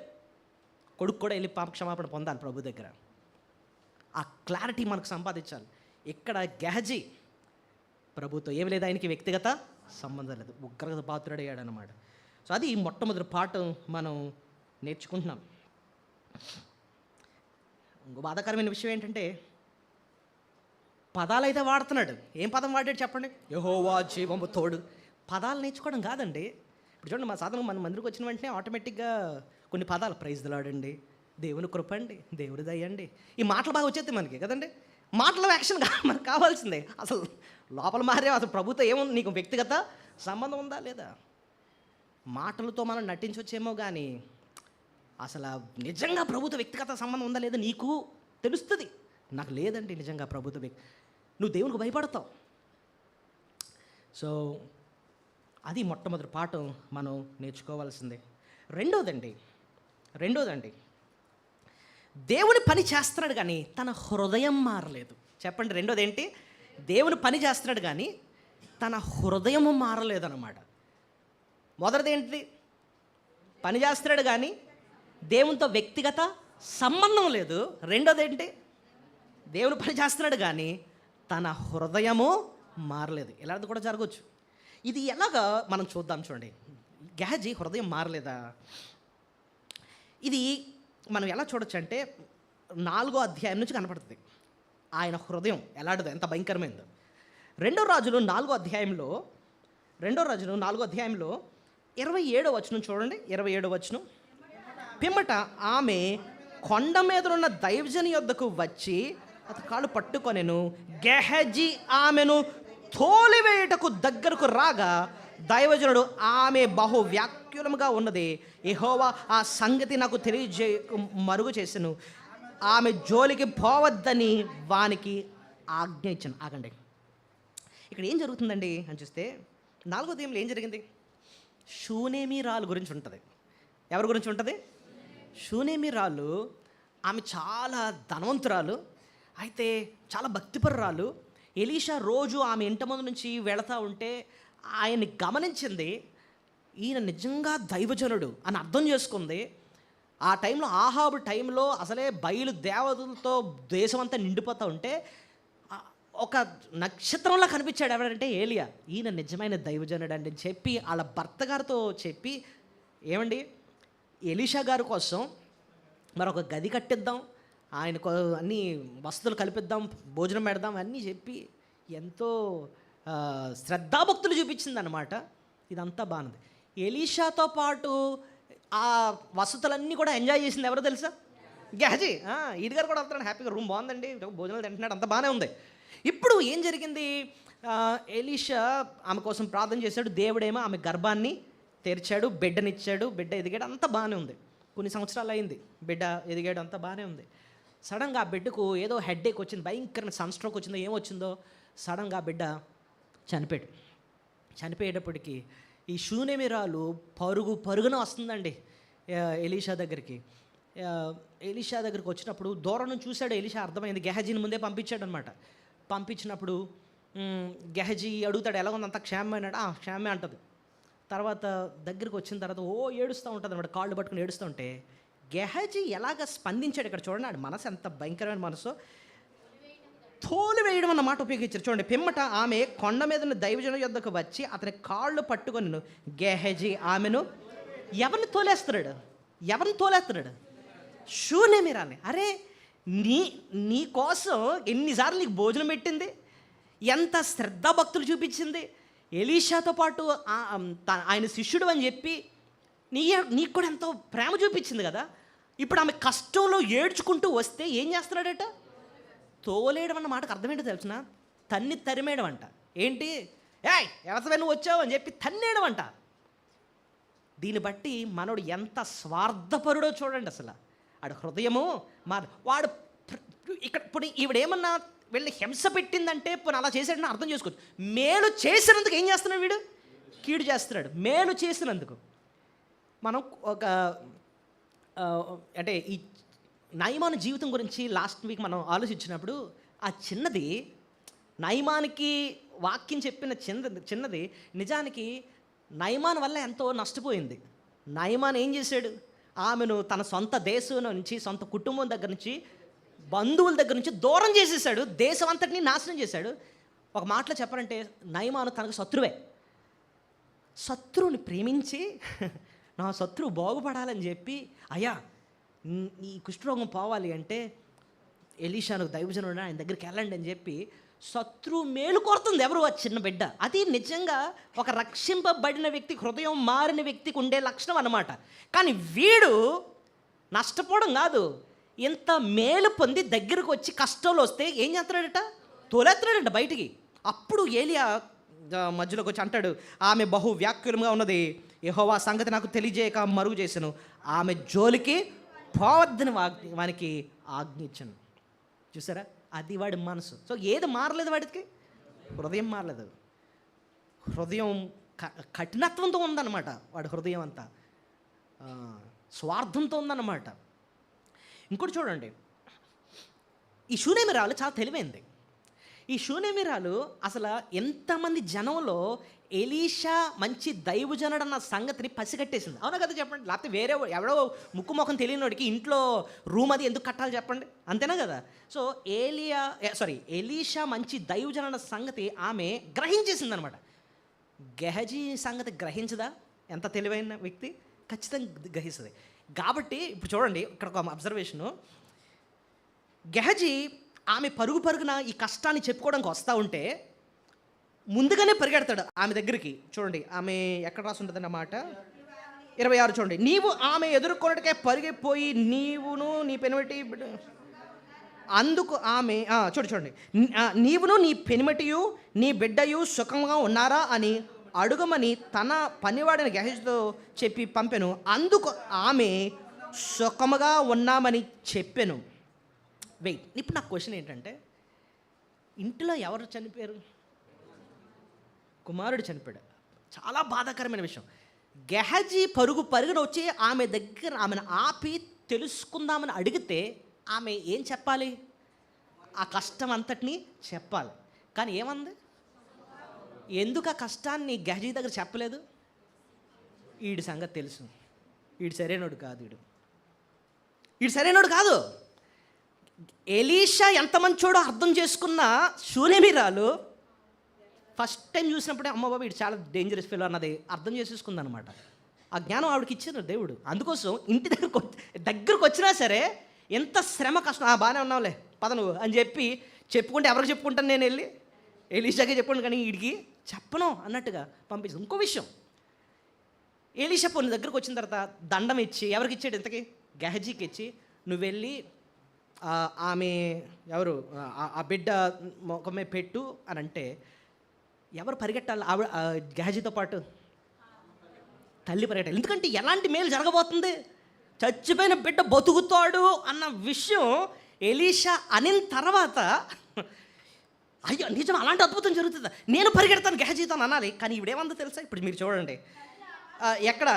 [SPEAKER 1] కొడుకు కూడా వెళ్ళి పాప క్షమాపణ పొందాలి ప్రభు దగ్గర. ఆ క్లారిటీ మనకు సంపాదించాలి. ఇక్కడ గెహజీ ప్రభుతో ఏమి లేదు, ఆయనకి వ్యక్తిగత సంబంధం లేదు, ఉగ్రత పాత్రుడయ్యాడు అన్నమాట. సో అది మొట్టమొదటి పాఠం మనం నేర్చుకుంటున్నాం. ఇంకో బాధాకరమైన విషయం ఏంటంటే, పదాలు అయితే వాడుతున్నాడు. ఏం పదం వాడాడు చెప్పండి? యెహోవా జీవము తోడు. పదాలు నేర్చుకోవడం కాదండి. ఇప్పుడు చూడండి, మన సాధన మన మందిరికి వచ్చిన వెంటనే ఆటోమేటిక్గా కొన్ని పదాలు, ప్రైజ్ ది లార్డ్ అండి, దేవుని కృప అండి, దేవుడి దయ అండి, ఈ మాటలు బాగా వచ్చేది మనకి కదండి. మాటల యాక్షన్ మనకు కావాల్సిందే. అసలు లోపల మారే అసలు ప్రభుత్వం ఏముంది? నీకు వ్యక్తిగత సంబంధం ఉందా లేదా? మాటలతో మనం నటించవచ్చేమో కానీ అసలు నిజంగా ప్రభుత్వ వ్యక్తిగత సంబంధం ఉందా లేదా నీకు తెలుస్తుంది. నాకు లేదండి నిజంగా ప్రభుత్వ నువ్వు దేవునికి భయపడతావు. సో అది మొట్టమొదటి పాఠం మనం నేర్చుకోవాల్సిందే. రెండోదండి దేవుని పని చేస్తున్నాడు కానీ తన హృదయం మారలేదు. చెప్పండి, రెండోది ఏంటి? దేవుని పని చేస్తున్నాడు కానీ తన హృదయము మారలేదన్నమాట. మొదటిది ఏంటిది? పని చేస్తున్నాడు కానీ దేవునితో వ్యక్తిగత సంబంధం లేదు. రెండోది ఏంటి? దేవుని పని చేస్తున్నాడు కానీ తన హృదయము మారలేదు. ఇలాంటిది కూడా జరగవచ్చు. ఇది ఎలాగా మనం చూద్దాం. చూడండి, గెహజీ హృదయం మారలేదా? ఇది మనం ఎలా చూడొచ్చు అంటే 4వ అధ్యాయం నుంచి కనపడుతుంది ఆయన హృదయం ఎలాంటిదో, ఎంత భయంకరమైందో. రెండో రాజులు 4వ అధ్యాయంలో 27వ వచనం చూడండి. 27వ వచనం. పిమ్మట ఆమె కొండ మీద ఉన్న దైవజని యొద్దకు వచ్చి అతని కాళ్ళు పట్టుకొనెను. గెహజీ ఆమెను తోలివేయుటకు దగ్గరకు రాగా దైవజనుడు, ఆమె బహు వ్యాకులముగా ఉన్నది, యెహోవా ఆ సంగతి నాకు మరుగు చేసెను, ఆమె జోలికి పోవద్దని వానికి ఆజ్ఞ ఇచ్చాను. ఆగండి, ఇక్కడ ఏం జరుగుతుందండి అని చూస్తే 4వ అధ్యాయంలో ఏం జరిగింది? షూనేమీరాలు గురించి ఉంటుంది. ఎవరి గురించి ఉంటుంది? షూనేమీరాలు. ఆమె చాలా ధనవంతురాలు, అయితే చాలా భక్తిపరురాలు. ఎలీషా రోజు ఆమె ఇంటి ముందు నుంచి వెళతా ఉంటే ఆయన్ని గమనించింది. ఈయన నిజంగా దైవజనుడు అని అర్థం చేసుకుంది. ఆ టైంలో, ఆహాబు టైంలో అసలే బయలు దేవతలతో దేశం అంతా నిండిపోతూ ఉంటే ఒక నక్షత్రంలా కనిపించాడు. ఎవరంటే ఏలియా. ఈయన నిజమైన దైవజనుడు అని చెప్పి వాళ్ళ భర్త గారితో చెప్పి, ఏమండి ఎలీషా గారి కోసం మరొక గది కట్టిద్దాం, ఆయనకు అన్ని వసతులు కల్పిద్దాం, భోజనం పెడదాం అన్నీ చెప్పి ఎంతో శ్రద్ధాభక్తులు చూపించింది అనమాట. ఇదంతా బాగుంది. ఎలీషాతో పాటు ఆ వసతులన్నీ కూడా ఎంజాయ్ చేసింది ఎవరో తెలుసా? గెహజీ. ఈడి గారు కూడా వస్తున్నాడు, హ్యాపీగా రూమ్ బాగుందండి, భోజనాలు తింటున్నాడు, అంతా బాగానే ఉంది. ఇప్పుడు ఏం జరిగింది? ఎలీషా ఆమె కోసం ప్రార్థన చేశాడు, దేవుడేమో ఆమె గర్భాన్ని తెరిచాడు, బిడ్డనిచ్చాడు, బిడ్డ ఎదిగాడు, అంతా బాగానే ఉంది. కొన్ని సంవత్సరాలు అయింది, బిడ్డ ఎదిగాడు, అంతా బాగానే ఉంది. సడన్గా ఆ బిడ్డకు ఏదో హెడ్ఏక్ వచ్చింది, భయంకరమైన సన్స్ట్రోక్ వచ్చిందో ఏమొచ్చిందో, సడన్గా ఆ బిడ్డ చనిపోయేటప్పటికి ఈ షూనేమిరాలు పరుగున వస్తుందండి ఎలీషా దగ్గరికి. ఎలీషా దగ్గరికి వచ్చినప్పుడు దూరం నుంచి చూశాడు ఎలీషా, అర్థమైంది. గెహజీని ముందే పంపించాడు అనమాట. పంపించినప్పుడు గెహజీ అడుగుతాడు, ఎలా ఉంది, అంత క్షేమమైనాడు? క్షేమే అంటది. తర్వాత దగ్గరికి వచ్చిన తర్వాత ఏడుస్తూ ఉంటుంది అనమాట, కాళ్ళు పట్టుకుని ఏడుస్తూ ఉంటే గెహజీ ఎలాగ స్పందించాడు ఇక్కడ చూడండి. ఆడి మనసు ఎంత భయంకరమైన మనసు. తోలు వేయడం అన్న మాట ఉపయోగించారు చూడండి. పిమ్మట ఆమె కొండ మీద ఉన్న దైవజనుల యొద్దకు వచ్చి అతని కాళ్ళు పట్టుకొని, గెహజీ ఆమెను ఎవరిని తోలేస్తున్నాడు? షూనేమిరాల్ని. అరే, నీ కోసం ఎన్నిసార్లు నీకు భోజనం పెట్టింది, ఎంత శ్రద్ధాభక్తులు చూపించింది, ఎలీషాతో పాటు ఆయన శిష్యుడు అని చెప్పి నీకు కూడా ఎంతో ప్రేమ చూపించింది కదా. ఇప్పుడు ఆమె కష్టంలో ఏడ్చుకుంటూ వస్తే ఏం చేస్తున్నాడట? తోలేయడం అన్న మాటకు అర్థం ఏంటో తెలిసిన? తరిమేయడం అంట. ఏంటి? ఎవరితో నువ్వు వచ్చావు అని చెప్పి తన్నేయడం అంట. దీన్ని బట్టి మనోడు ఎంత స్వార్థపరుడో చూడండి. అసలు ఆడు హృదయము వాడు ఇక్కడ ఇప్పుడు ఈవిడేమన్నా వీళ్ళని హింస పెట్టిందంటే ఇప్పుడు అలా చేసాడని అర్థం చేసుకోవచ్చు. మేలు చేసినందుకు ఏం చేస్తున్నాడు వీడు? కీడు చేస్తున్నాడు. మేలు చేసినందుకు మనం ఒక అంటే ఈ నయమాను జీవితం గురించి లాస్ట్ వీక్ మనం ఆలోచించినప్పుడు ఆ చిన్నది నయమానికి వాక్యం చెప్పిన చిన్నది నిజానికి నయమాన్ వల్ల ఎంతో నష్టపోయింది. నయమాన్ ఏం చేశాడు? ఆమెను తన సొంత దేశం నుంచి, సొంత కుటుంబం దగ్గర నుంచి, బంధువుల దగ్గర నుంచి దూరం చేసేసాడు, దేశం అంతటిని నాశనం చేశాడు. ఒక మాటలో చెప్పాలంటే నయమాను తనకు శత్రువే. శత్రువుని ప్రేమించి నా శత్రువు బాగుపడాలని చెప్పి, అయ్యా ఈ కుష్ఠరోగం పోవాలి అంటే ఎలీషాను దైవజనుడు ఆయన దగ్గరికి వెళ్ళండి అని చెప్పి శత్రువు మేలు కోరుతుంది. ఎవరు? ఆ చిన్న బిడ్డ. అది నిజంగా ఒక రక్షింపబడిన వ్యక్తి, హృదయం మారిన వ్యక్తికి ఉండే లక్షణం అన్నమాట. కానీ వీడు నష్టపోవడం కాదు, ఇంత మేలు పొంది దగ్గరకు వచ్చి కష్టంలో వస్తే ఏం చేస్తున్నాడట? తోలేస్తున్నాడట బయటికి. అప్పుడు ఏలియా మధ్యలోకి వచ్చి అంటాడు, ఆమె బహు వ్యాకులంగా ఉన్నది, యెహోవా సంగతి నాకు తెలియజేయక మరుగు చేశాను, ఆమె జోలికి పోవద్దని వానికి ఆజ్ఞ ఇచ్చాను. చూసారా? అది వాడి మనసు. సో ఏది మారలేదు వాడికి? హృదయం మారలేదు. హృదయం కఠినత్వంతో ఉందన్నమాట. వాడి హృదయం అంతా స్వార్థంతో ఉందన్నమాట. ఇంకోటి చూడండి, ఈ షూనేమిరాలు చాలా తెలివైంది. ఈ షూనేమిరాలు అసలు ఎంతమంది జనంలో ఎలీషా మంచి దైవజనుడు అన్న సంగతిని పసిగట్టేసింది. అవునా కదా చెప్పండి? లేకపోతే వేరే ఎవడో ముక్కు ముఖం తెలియనోడికి ఇంట్లో రూమ్ అది ఎందుకు కట్టాలి చెప్పండి? అంతేనా కదా? సో ఎలీషా మంచి దైవజనుడు అన్న సంగతి ఆమె గ్రహించేసింది అనమాట. గెహజీ సంగతి గ్రహించదా? ఎంత తెలివైన వ్యక్తి, ఖచ్చితంగా గ్రహిస్తుంది. కాబట్టి ఇప్పుడు చూడండి, ఇక్కడ ఒక అబ్జర్వేషను. గెహజీ ఆమె పరుగున ఈ కష్టాన్ని చెప్పుకోవడానికి వస్తూ ఉంటే ముందుగానే పరిగెడతాడు ఆమె దగ్గరికి. చూడండి, ఆమె ఎక్కడ రాసి ఉంటుంది అన్నమాట, 26 చూడండి. నీవు ఆమె ఎదుర్కొన్నట్టుకే పరిగెపోయి నీవును నీ పెనిమిటి అందుకు ఆమె చూడండి, నీవును నీ పెనిమిటియు నీ బిడ్డయు సుఖంగా ఉన్నారా అని అడుగమని తన పనివాడిని గెహజీతో చెప్పి పంపెను. అందుకు ఆమె సుఖముగా ఉన్నామని చెప్పాను. వెయిట్, ఇప్పుడు నా క్వశ్చన్ ఏంటంటే, ఇంట్లో ఎవరు చనిపోయారు? కుమారుడు చనిపోయాడు. చాలా బాధాకరమైన విషయం. గెహజీ పరుగున వచ్చి ఆమె దగ్గర ఆమెను ఆపి తెలుసుకుందామని అడిగితే ఆమె ఏం చెప్పాలి? ఆ కష్టం అంతటినీ చెప్పాలి. కానీ ఏమంది? ఎందుకు ఆ కష్టాన్ని గెహజీ దగ్గర చెప్పలేదు? వీడి సంగతి తెలుసు, వీడు సరైనోడు కాదు, వీడు సరైనోడు కాదు. ఎలీషా ఎంత మంచోడో అర్థం చేసుకున్న షూనేమిరాలు ఫస్ట్ టైం చూసినప్పుడే అమ్మ బాబు వీడు చాలా డేంజరస్ ఫెలో అన్నది అర్థం చేసేసుకుంది అనమాట. ఆ జ్ఞానం ఆవిడకి ఇచ్చారు దేవుడు. అందుకోసం ఇంటి దగ్గరకు వచ్చినా సరే ఎంత శ్రమ కష్టం, బాగానే ఉన్నావులే పద నువ్వు అని చెప్పి చెప్పుకుంటే ఎవరికి చెప్పుకుంటాను నేను? వెళ్ళి ఎలీషాకే చెప్పుకుంటాను, కానీ వీడికి చెప్పను అన్నట్టుగా పంపించింది. ఇంకో విషయం, ఎలీషా పొన్ను దగ్గరకు వచ్చిన తర్వాత దండం ఇచ్చి ఎవరికి ఇచ్చాడు? ఇంతకీ గెహజీకి ఇచ్చి నువ్వు వెళ్ళి ఆమె ఎవరు ఆ బిడ్డ మొఖమే పెట్టు అని అంటే ఎవరు పరిగెట్టాలి? ఆవిడ గెహజీతో పాటు తల్లి పరిగెట్టాలి. ఎందుకంటే ఎలాంటి మేలు జరగబోతుంది, చచ్చిపోయిన బిడ్డ బతుకుతాడు అన్న విషయం ఎలీషా అనిన తర్వాత అయ్యో నిజం అలాంటి అద్భుతం జరుగుతుందా, నేను పరిగెడతాను గెహజీతో అనాలి. కానీ ఇవిడేమందో తెలుసా? ఇప్పుడు మీరు చూడండి, ఎక్కడ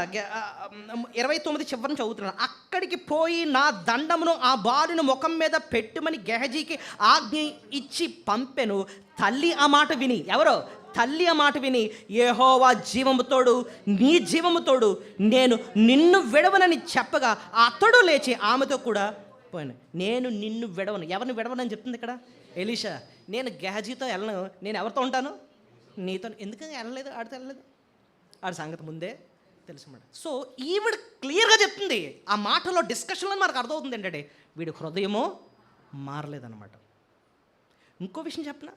[SPEAKER 1] 29 చివరిని చదువుతున్నాను. అక్కడికి పోయి నా దండమును ఆ బాలుని ముఖం మీద పెట్టుమని గెహజీకి ఆజ్ఞ ఇచ్చి పంపెను. తల్లి ఆ మాట విని, ఎవరో తల్లి ఆ మాట విని, యెహోవా జీవముతోడు నీ జీవముతోడు నేను నిన్ను విడవనని చెప్పగా అతడు లేచి ఆమెతో కూడా పోయాను. నేను నిన్ను విడవను. ఎవరిని విడవనని చెప్తుంది ఇక్కడ ఎలీషా. నేను గెహజీతో వెళ్ళను, నేను ఎవరితో ఉంటాను? నీతో. ఎందుకని వెళ్ళలేదు? ఆడితో వెళ్ళలేదు, ఆడి సంగతి ముందే తెలుసు అన్నమాట. సో ఈవిడ క్లియర్గా చెప్తుంది. ఆ మాటలో డిస్కషన్లో మనకు అర్థమవుతుంది ఏంటంటే వీడి హృదయమో మారలేదన్నమాట. ఇంకో విషయం చెప్పనా,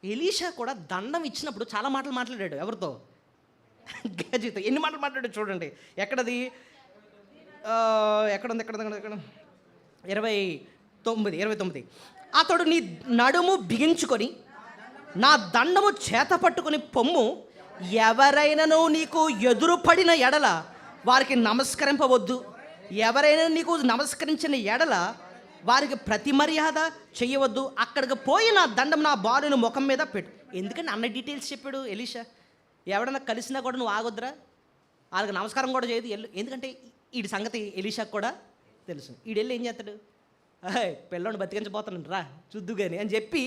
[SPEAKER 1] ఎలీషా కూడా దండం ఇచ్చినప్పుడు చాలా మాటలు మాట్లాడాడు. ఎవరితో? గెహజీతో. ఎన్ని మాటలు మాట్లాడాడు చూడండి. ఎక్కడది? ఎక్కడ 29. అతడు నీ నడుము బిగించుకొని నా దండము చేత పట్టుకొని పొమ్ము, ఎవరైనాను నీకు ఎదురుపడిన ఎడల వారికి నమస్కరింపవద్దు, ఎవరైనా నీకు నమస్కరించిన ఎడల వారికి ప్రతి మర్యాద చేయవద్దు, అక్కడికి పోయి నా దండం నా బాలుని ముఖం మీద పెట్టు. ఎందుకంటే అన్న డీటెయిల్స్ చెప్పాడు ఎలీషా. ఎవడన్నా కలిసినా కూడా నువ్వు ఆగొద్దురా, వాళ్ళకి నమస్కారం కూడా చేయదు వెళ్ళు. ఎందుకంటే వీడి సంగతి ఎలీషాకు కూడా తెలుసు. వీడెళ్ళి ఏం చేస్తాడు? పిల్లోని బతికించబోతాను రా చూద్దు కానీ అని చెప్పి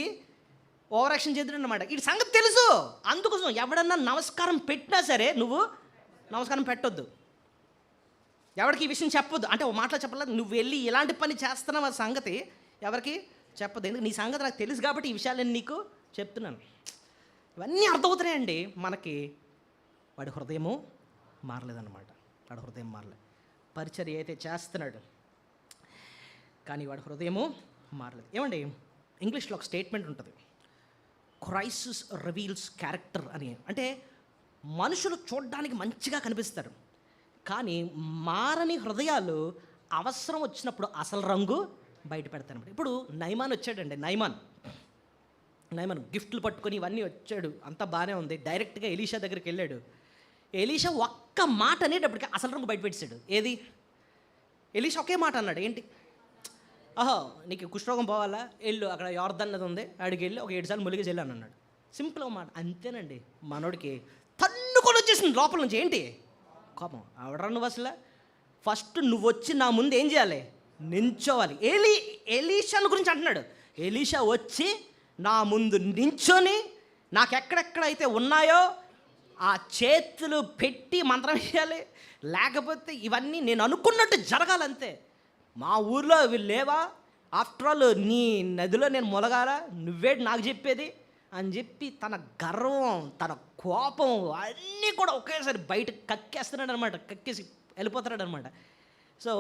[SPEAKER 1] ఓవర్ యాక్షన్ చేద్దాడు అన్నమాట. వీడి సంగతి తెలుసు. అందుకోసం ఎవడన్నా నమస్కారం పెట్టినా సరే నువ్వు నమస్కారం పెట్టొద్దు, ఎవరికి ఈ విషయం చెప్పొద్దు. అంటే ఓ మాటలో చెప్పలేదు, నువ్వు వెళ్ళి ఎలాంటి పని చేస్తున్నావు ఆ సంగతి ఎవరికి చెప్పొద్దు. ఎందుకంటే నీ సంగతి నాకు తెలుసు కాబట్టి ఈ విషయాలు నేను నీకు చెప్తున్నాను. ఇవన్నీ అర్థమవుతున్నాయండి మనకి. వాడి హృదయము మారలేదన్నమాట. వాడి హృదయం మారలేదు. పరిచర్య అయితే చేస్తున్నాడు కానీ వాడి హృదయము మారలేదు. ఏమండి, ఇంగ్లీష్లో ఒక స్టేట్మెంట్ ఉంటుంది, క్రైసిస్ రివీల్స్ క్యారెక్టర్ అని. అంటే మనుషులు చూడడానికి మంచిగా కనిపిస్తారు కానీ మారని హృదయాలు అవసరం వచ్చినప్పుడు అసలు రంగు బయట పెడతారన్నమాట. ఇప్పుడు నయమాన్ వచ్చాడండి. నయమాన్ గిఫ్ట్లు పట్టుకొని ఇవన్నీ వచ్చాడు, అంతా బాగానే ఉంది. డైరెక్ట్గా ఎలీషా దగ్గరికి వెళ్ళాడు. ఎలీషా ఒక్క మాట అనేటప్పటికి అసలు రంగు బయట పెట్టాడు. ఏది? ఎలీషా ఒకే మాట అన్నాడు. ఏంటి? నీకు కుష్ఠరోగం పోవాలా, వెళ్ళు, అక్కడ యోర్దాన్ నది ఉంది, ఆడికి వెళ్ళి ఒక 7 సార్లు ములిగేసి వెళ్ళాను అన్నాడు. సింపుల్గా మాట. అంతేనండి. మనోడికి తన్నుకొని వచ్చేసింది లోపల నుంచి. ఏంటి? కోపం. ఆవిడరా నువ్వు అసలు ఫస్ట్ నువ్వు వచ్చి నా ముందు ఏం చేయాలి? నించోవాలి. ఎలీషాను గురించి అంటున్నాడు. ఎలీషా వచ్చి నా ముందు నించొని నాకు ఎక్కడెక్కడైతే ఉన్నాయో ఆ చేతులు పెట్టి మంత్రం వేయాలి. లేకపోతే ఇవన్నీ నేను అనుకున్నట్టు జరగాలంతే. మా ఊర్లో అవి లేవా, ఆఫ్టర్ ఆల్ నీ నదిలో నేను మొలగాల, నువ్వేటి నాకు చెప్పేది అని చెప్పి తన గర్వం, తన కోపం అన్నీ కూడా ఒకేసారి బయట కక్కేస్తున్నాడు అనమాట. కక్కేసి వెళ్ళిపోతున్నాడు అనమాట. సో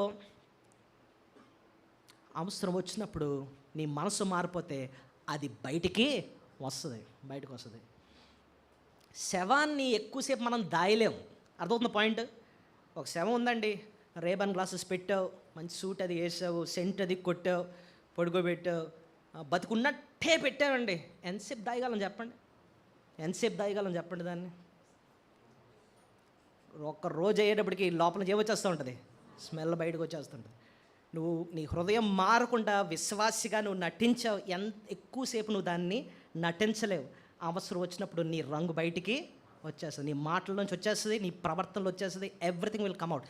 [SPEAKER 1] అవసరం వచ్చినప్పుడు నీ మనసు మారిపోతే అది బయటికి వస్తుంది. శవాన్ని ఎక్కువసేపు మనం దాయలేము. అర్థమవుతున్న పాయింట్? ఒక శవం ఉందండి, రేబన్ గ్లాసెస్ పెట్టావు, మంచి సూట్ అది వేసావు, సెంట్ అది కొట్టావు, పడుకోబెట్టావు, బతుకున్నట్టే పెట్టావండి. ఎంతసేపు దాయగలం చెప్పండి? దాన్ని ఒక్క రోజు అయ్యేటప్పటికి లోపల వచ్చేస్తూ ఉంటుంది, స్మెల్ బయటకు వచ్చేస్తుంటుంది. నువ్వు నీ హృదయం మారకుండా విశ్వాసిగా నువ్వు నటించావు, ఎక్కువసేపు నువ్వు దాన్ని నటించలేవు. అవసరం వచ్చినప్పుడు నీ రంగు బయటికి వచ్చేస్తుంది, నీ మాటల నుంచి వచ్చేస్తుంది, నీ ప్రవర్తనలో వచ్చేస్తుంది. Everything will come out.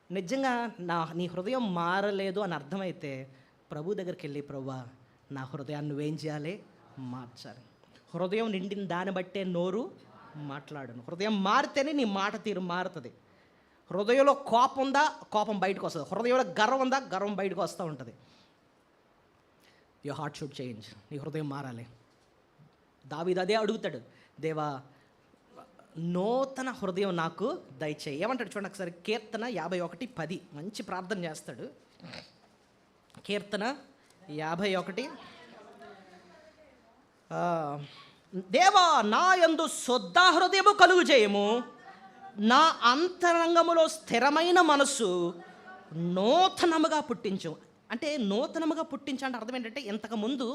[SPEAKER 1] నిజంగా నీ హృదయం మారలేదు అని అర్థమైతే ప్రభు దగ్గరికి వెళ్ళి, ప్రభువా నా హృదయాన్ని నువ్వేం చేయాలి? మార్చాలి. హృదయం నిండిన దాన్ని బట్టే నోరు మాట్లాడను. హృదయం మారితేనే నీ మాట తీరు మారుతుంది. హృదయంలో కోపం ఉందా, కోపం బయటకు వస్తుంది. హృదయంలో గర్వం ఉందా, గర్వం బయటకు వస్తూ ఉంటుంది. Your heart should change. నీ హృదయం మారాలి. దావీదు అదే అడుగుతాడు, దేవా నూతన హృదయం నాకు దయచేయి. ఏమంటాడు చూడండి ఒకసారి, కీర్తన 51:10. మంచి ప్రార్థన చేస్తాడు. కీర్తన 51, దేవా నా యందు శుద్ధ హృదయము కలుగు చేయము, నా అంతరంగములో స్థిరమైన మనస్సు నూతనముగా పుట్టించు. అంటే నూతనముగా పుట్టించు అర్థం ఏంటంటే, ఇంతకుముందు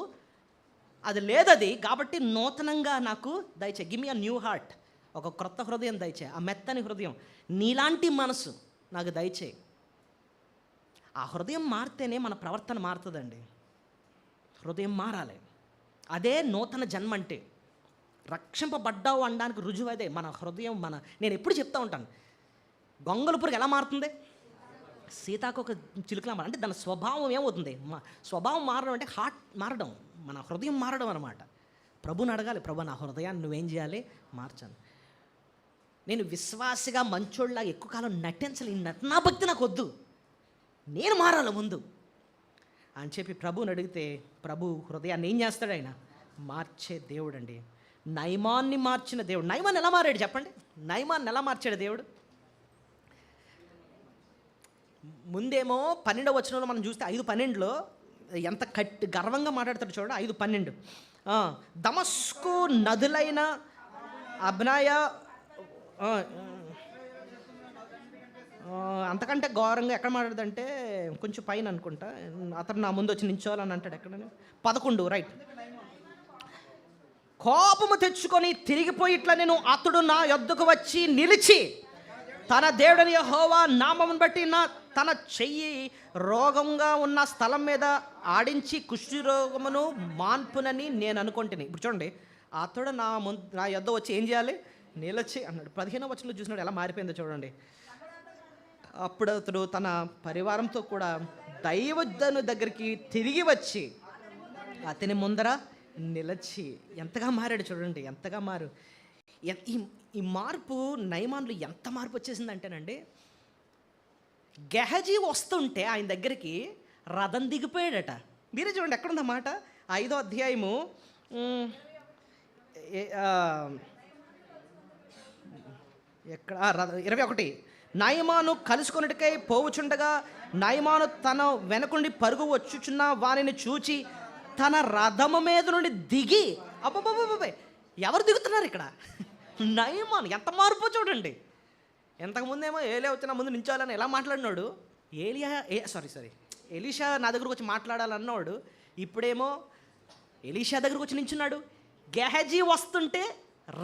[SPEAKER 1] అది లేదది, కాబట్టి నూతనంగా నాకు దయచే. Give me a new heart. ఒక క్రొత్త హృదయం దయచే. ఆ మెత్తని హృదయం, నీలాంటి మనసు నాకు దయచే. ఆ హృదయం మారితేనే మన ప్రవర్తన మారుతుందండి. హృదయం మారాలి. అదే నూతన జన్మ అంటే. రక్షింపబడ్డావు అనడానికి రుజువు అదే. మన హృదయం నేను ఎప్పుడు చెప్తూ ఉంటాను, గొంగళి పురుగు ఎలా మారుతుంది? సీతాకొక చిలుకలా అంటే దాని స్వభావం ఏమవుతుంది? స్వభావం మారడం అంటే హార్ట్ మారడం, మన హృదయం మారడం అనమాట. ప్రభుని అడగాలి, ప్రభు నా హృదయాన్ని నువ్వేం చేయాలి? మార్చాను. నేను విశ్వాసిగా మంచోళ్ళలాగా ఎక్కువ కాలం నటించాలి. ఈ నటనా భక్తి నాకు వద్దు, నేను మారాలి ముందు అని చెప్పి ప్రభుని అడిగితే, ప్రభు హృదయాన్ని ఏం చేస్తాడు? ఆయన మార్చే దేవుడు అండి. నయమాన్ని మార్చిన దేవుడు. నయమాన్ని ఎలా మారాడు చెప్పండి? నయమాన్ని ఎలా మార్చాడు దేవుడు? ముందేమో 12వ వచనంలో మనం చూస్తే 5:12లో ఎంత గర్వంగా మాట్లాడతాడు చూడండి. 5:12 దమస్కు నదులైన అబ్నాయ, అంతకంటే ఘోరంగా ఎక్కడ మాట్లాడదంటే కొంచెం పైన అనుకుంటా, అతను నా ముందు వచ్చి నించోవాలని అంటాడు. ఎక్కడ 11 రైట్. కోపము తెచ్చుకొని తిరిగిపోయి ఇట్లా నేను అతడు నా యొద్దకు వచ్చి నిలిచి తన దేవుడని యెహోవా నామమును బట్టి తన చెయ్యి రోగంగా ఉన్న స్థలం మీద ఆడించి కుష్టి రోగమును మాన్పునని నేను అనుకుంటున్నాను. ఇప్పుడు చూడండి, అతడు నా యొద్ద వచ్చి ఏం చేయాలి? నిలిచి అన్నాడు. 15వ వచనంలో చూసినాడు ఎలా మారిపోయిందో చూడండి. అప్పుడు అతడు తన పరివారంతో కూడా దైవజను దగ్గరికి తిరిగి వచ్చి అతని ముందర నిలిచి ఎంతగా మారాడు చూడండి, ఎంతగా మారు. ఈ మార్పు నయమాన్లో ఎంత మార్పు వచ్చేసిందంటేనండి, గెహజీ వస్తుంటే ఆయన దగ్గరికి రథం దిగిపోయాడట. మీరే చూడండి ఎక్కడుందన్నమాట. 5వ అధ్యాయము ఎక్కడ 21. నయమాను కలుసుకొనుటకై పోవుచుండగా నయమాను తన వెనకుండి పరుగు వచ్చుచున్న వారిని చూచి తన రథము మీద నుండి దిగి, అబ్బబ్బబ్బే ఎవరు దిగుతున్నారు ఇక్కడ? నయమాను. ఎంత మార్పు చూడండి. ఇంతకుముందేమో ఏలే వచ్చిన ముందు నించోవాలని ఎలా మాట్లాడినాడు, ఎలీషా నా దగ్గరకు వచ్చి మాట్లాడాలన్నాడు. ఇప్పుడేమో ఎలీషా దగ్గరకు వచ్చి నించున్నాడు. గెహజీ వస్తుంటే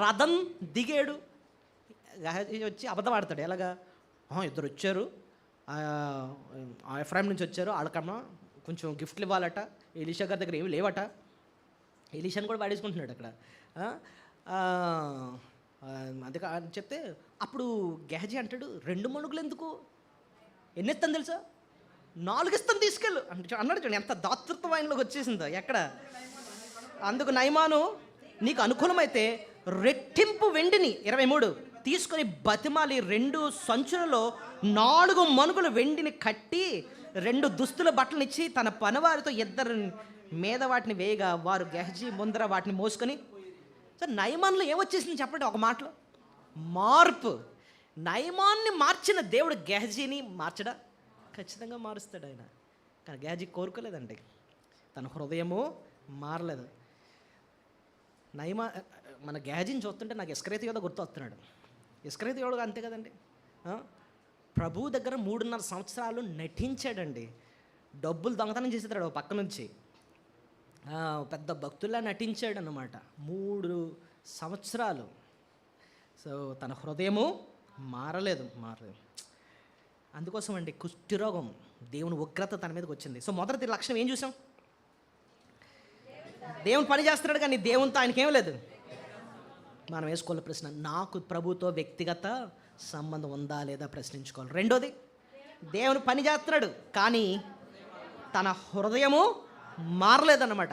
[SPEAKER 1] రథం దిగాడు. గెహజీ వచ్చి అబద్ధం ఆడతాడు. ఎలాగా? ఇద్దరు వచ్చారు, ఎఫ్రాయిం నుంచి వచ్చారు, వాళ్ళకన్నా కొంచెం గిఫ్ట్లు ఇవ్వాలట, ఎలీషా గారి దగ్గర ఏమి లేవట. ఎలీషాని కూడా వాడేసుకుంటున్నాడు అక్కడ. అందుకే చెప్తే అప్పుడు గెహజీ అంటాడు, 2 మణుగులు ఎందుకు, ఎన్ని ఇస్తాను తెలుసా? 4 ఇస్తాను తీసుకెళ్ళు అన్నాడు. చూడండి ఎంత దాతృత్వం ఆయనలోకి వచ్చేసిందో. ఎక్కడ అందుకు నయమాను నీకు అనుకూలమైతే రెట్టింపు వెండిని 23 తీసుకొని బతిమాలి 2 సంచులలో 4 మనుగుల వెండిని కట్టి 2 దుస్తుల బట్టలు ఇచ్చి తన పనివారితో 2 మీద వాటిని వేయగా వారు గెహజీ ముందర వాటిని మోసుకొని. సో నయమాన్లో ఏమొచ్చేసింది చెప్పండి ఒక మాటలో? మార్పు. నయమాన్ని మార్చిన దేవుడు గెహజీని మార్చడా? ఖచ్చితంగా మారుస్తాడు ఆయన. కానీ గెహజీ కోరుకోలేదండి, తన హృదయము మారలేదు. మన గెహజీని చూస్తుంటే నాకు ఇస్కరేతు యోధ గుర్తు వస్తున్నాడు. ఇస్కరేతు యోధ అంతే కదండి, ప్రభు దగ్గర 3.5 సంవత్సరాలు నటించాడండి. డబ్బులు దొంగతనం చేసేటాడు ఒక పక్క నుంచి, పెద్ద భక్తుల్లా నటించాడు అన్నమాట 3 సంవత్సరాలు. సో తన హృదయము మారలేదు. అందుకోసం అండి కుష్ఠరోగం, దేవుని ఉగ్రత తన మీదకి వచ్చింది. సో మొదటి లక్షణం ఏం చూసాం? దేవుని పని చేస్తున్నాడు కానీ దేవునితో ఆయనకేం లేదు. మనం వేసుకోవాలి ప్రశ్న, నాకు ప్రభుతో వ్యక్తిగత సంబంధం ఉందా లేదా ప్రశ్నించుకోవాలి. రెండోది, దేవుని పని చేస్తున్నాడు కానీ తన హృదయము మారలేదన్నమాట.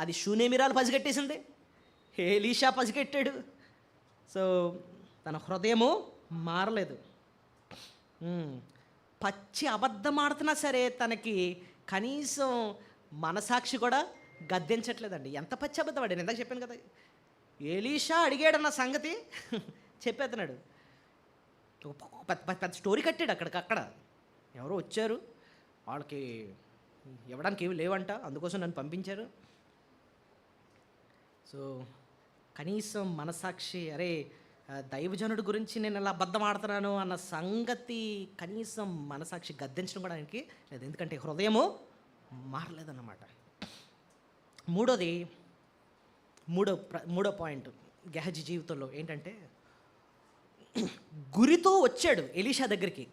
[SPEAKER 1] అది షూనేమిరాలు పసిగట్టేసింది, ఎలీషా పసిగట్టాడు. సో తన హృదయము మారలేదు. పచ్చి అబద్ధం ఆడుతున్నా సరే తనకి కనీసం మనసాక్షి కూడా గద్దించట్లేదండి. ఎంత పచ్చి అబద్ధం ఆడాను, ఇందాక చెప్పాను కదా, ఎలీషా అడిగాడన్న సంగతి చెప్పేస్తున్నాడు. పెద్ద స్టోరీ కట్టాడు అక్కడ. ఎవరో వచ్చారు, వాళ్ళకి ఇవ్వడానికి ఏమి లేవంట, అందుకోసం నన్ను పంపించారు. సో కనీసం మనసాక్షి, అరే దైవజనుడి గురించి నేను ఇలా అబద్ధం ఆడుతున్నాను అన్న సంగతి కనీసం మనసాక్షి గద్దించడం కూడా ఆయనకి లేదు, ఎందుకంటే హృదయము మారలేదన్నమాట. మూడో పాయింట్ గెహజీ జీవితంలో ఏంటంటే, గురితో వచ్చాడు ఎలీషా దగ్గరికి.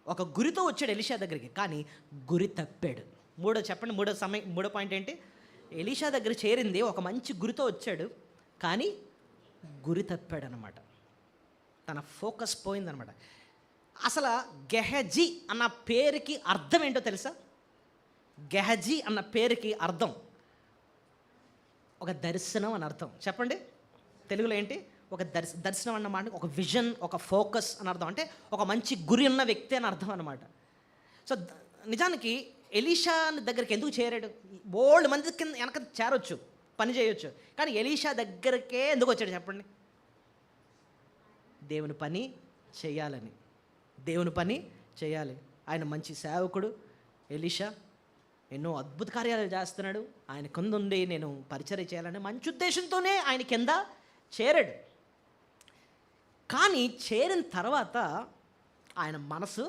[SPEAKER 1] ఒక గురితో వచ్చాడు ఎలీషా దగ్గరికి, కానీ గురి తప్పాడు. మూడో పాయింట్ ఏంటి? ఎలీషా దగ్గర చేరింది ఒక మంచి గురితో వచ్చాడు, కానీ గురి తప్పాడు అనమాట. తన ఫోకస్ పోయిందనమాట. అసలు గెహజీ అన్న పేరుకి అర్థం ఏంటో తెలుసా? గెహజీ అన్న పేరుకి అర్థం ఒక దర్శనం అని అర్థం. చెప్పండి తెలుగులో ఏంటి? ఒక దర్శనం అన్నమాట, ఒక విజన్, ఒక ఫోకస్ అని అర్థం. అంటే ఒక మంచి గురి ఉన్న వ్యక్తి అని అర్థం అనమాట. సో నిజానికి ఎలీషా దగ్గరికి ఎందుకు చేరాడు? బోల్డ్ మంది కింద వెనక చేరొచ్చు, పని చేయొచ్చు, కానీ ఎలీషా దగ్గరకే ఎందుకు వచ్చాడు చెప్పండి? దేవుని పని చేయాలని. దేవుని పని చేయాలి. ఆయన మంచి సేవకుడు ఎలీషా, ఎన్నో అద్భుత కార్యాలు చేస్తున్నాడు. ఆయన కింద ఉండి నేను పరిచర్య చేయాలని మంచి ఉద్దేశంతోనే ఆయన కింద చేరాడు. కానీ చేరిన తర్వాత ఆయన మనసు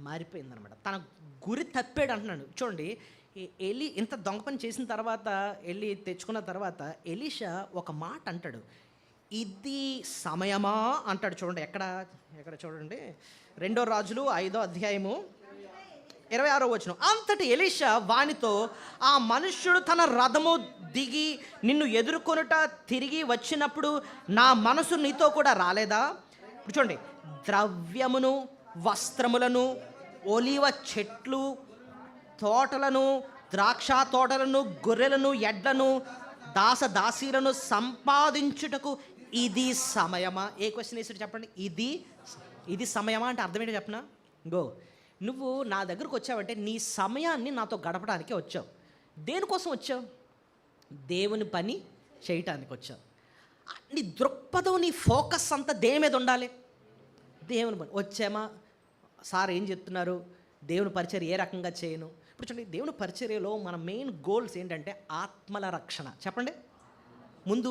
[SPEAKER 1] మారిపోయిందనమాట. తన గురి తప్పాడు అంటున్నాడు. చూడండి, ఇంత దొంగ పని చేసిన తర్వాత తెచ్చుకున్న తర్వాత ఎలీషా ఒక మాట అంటాడు, ఇది సమయమా అంటాడు. చూడండి ఎక్కడ చూడండి, 2 రాజులు 5వ అధ్యాయము 26వ వచనం. అంతటి ఎలీషా వానితో, ఆ మనుష్యుడు తన రథము దిగి నిన్ను ఎదుర్కొనుట తిరిగి వచ్చినప్పుడు నా మనసు నీతో కూడా రాలేదా? ఇప్పుడు చూడండి, ద్రవ్యమును, వస్త్రములను, ఒలీవ చెట్లు, తోటలను, ద్రాక్ష తోటలను, గొర్రెలను, ఎడ్లను, దాసదాసీలను సంపాదించుటకు ఇది సమయమా? ఏ క్వశ్చన్ వేసాడు చెప్పండి? ఇది సమయమా అంటే అర్థం ఏంటో చెప్పనా? నువ్వు నా దగ్గరకు వచ్చావంటే నీ సమయాన్ని నాతో గడపడానికి వచ్చావు. దేనికోసం వచ్చావు? దేవుని పని చేయటానికి వచ్చావు. నీ దృక్పథం, నీ ఫోకస్ అంతా దేని మీద ఉండాలి? దేవుని పని. వచ్చామా, సార్ ఏం చెప్తున్నారు, దేవుని పరిచర్య ఏ రకంగా చేయను? ఇప్పుడు చూడండి, దేవుని పరిచర్యలో మన మెయిన్ గోల్స్ ఏంటంటే ఆత్మల రక్షణ. చెప్పండి, ముందు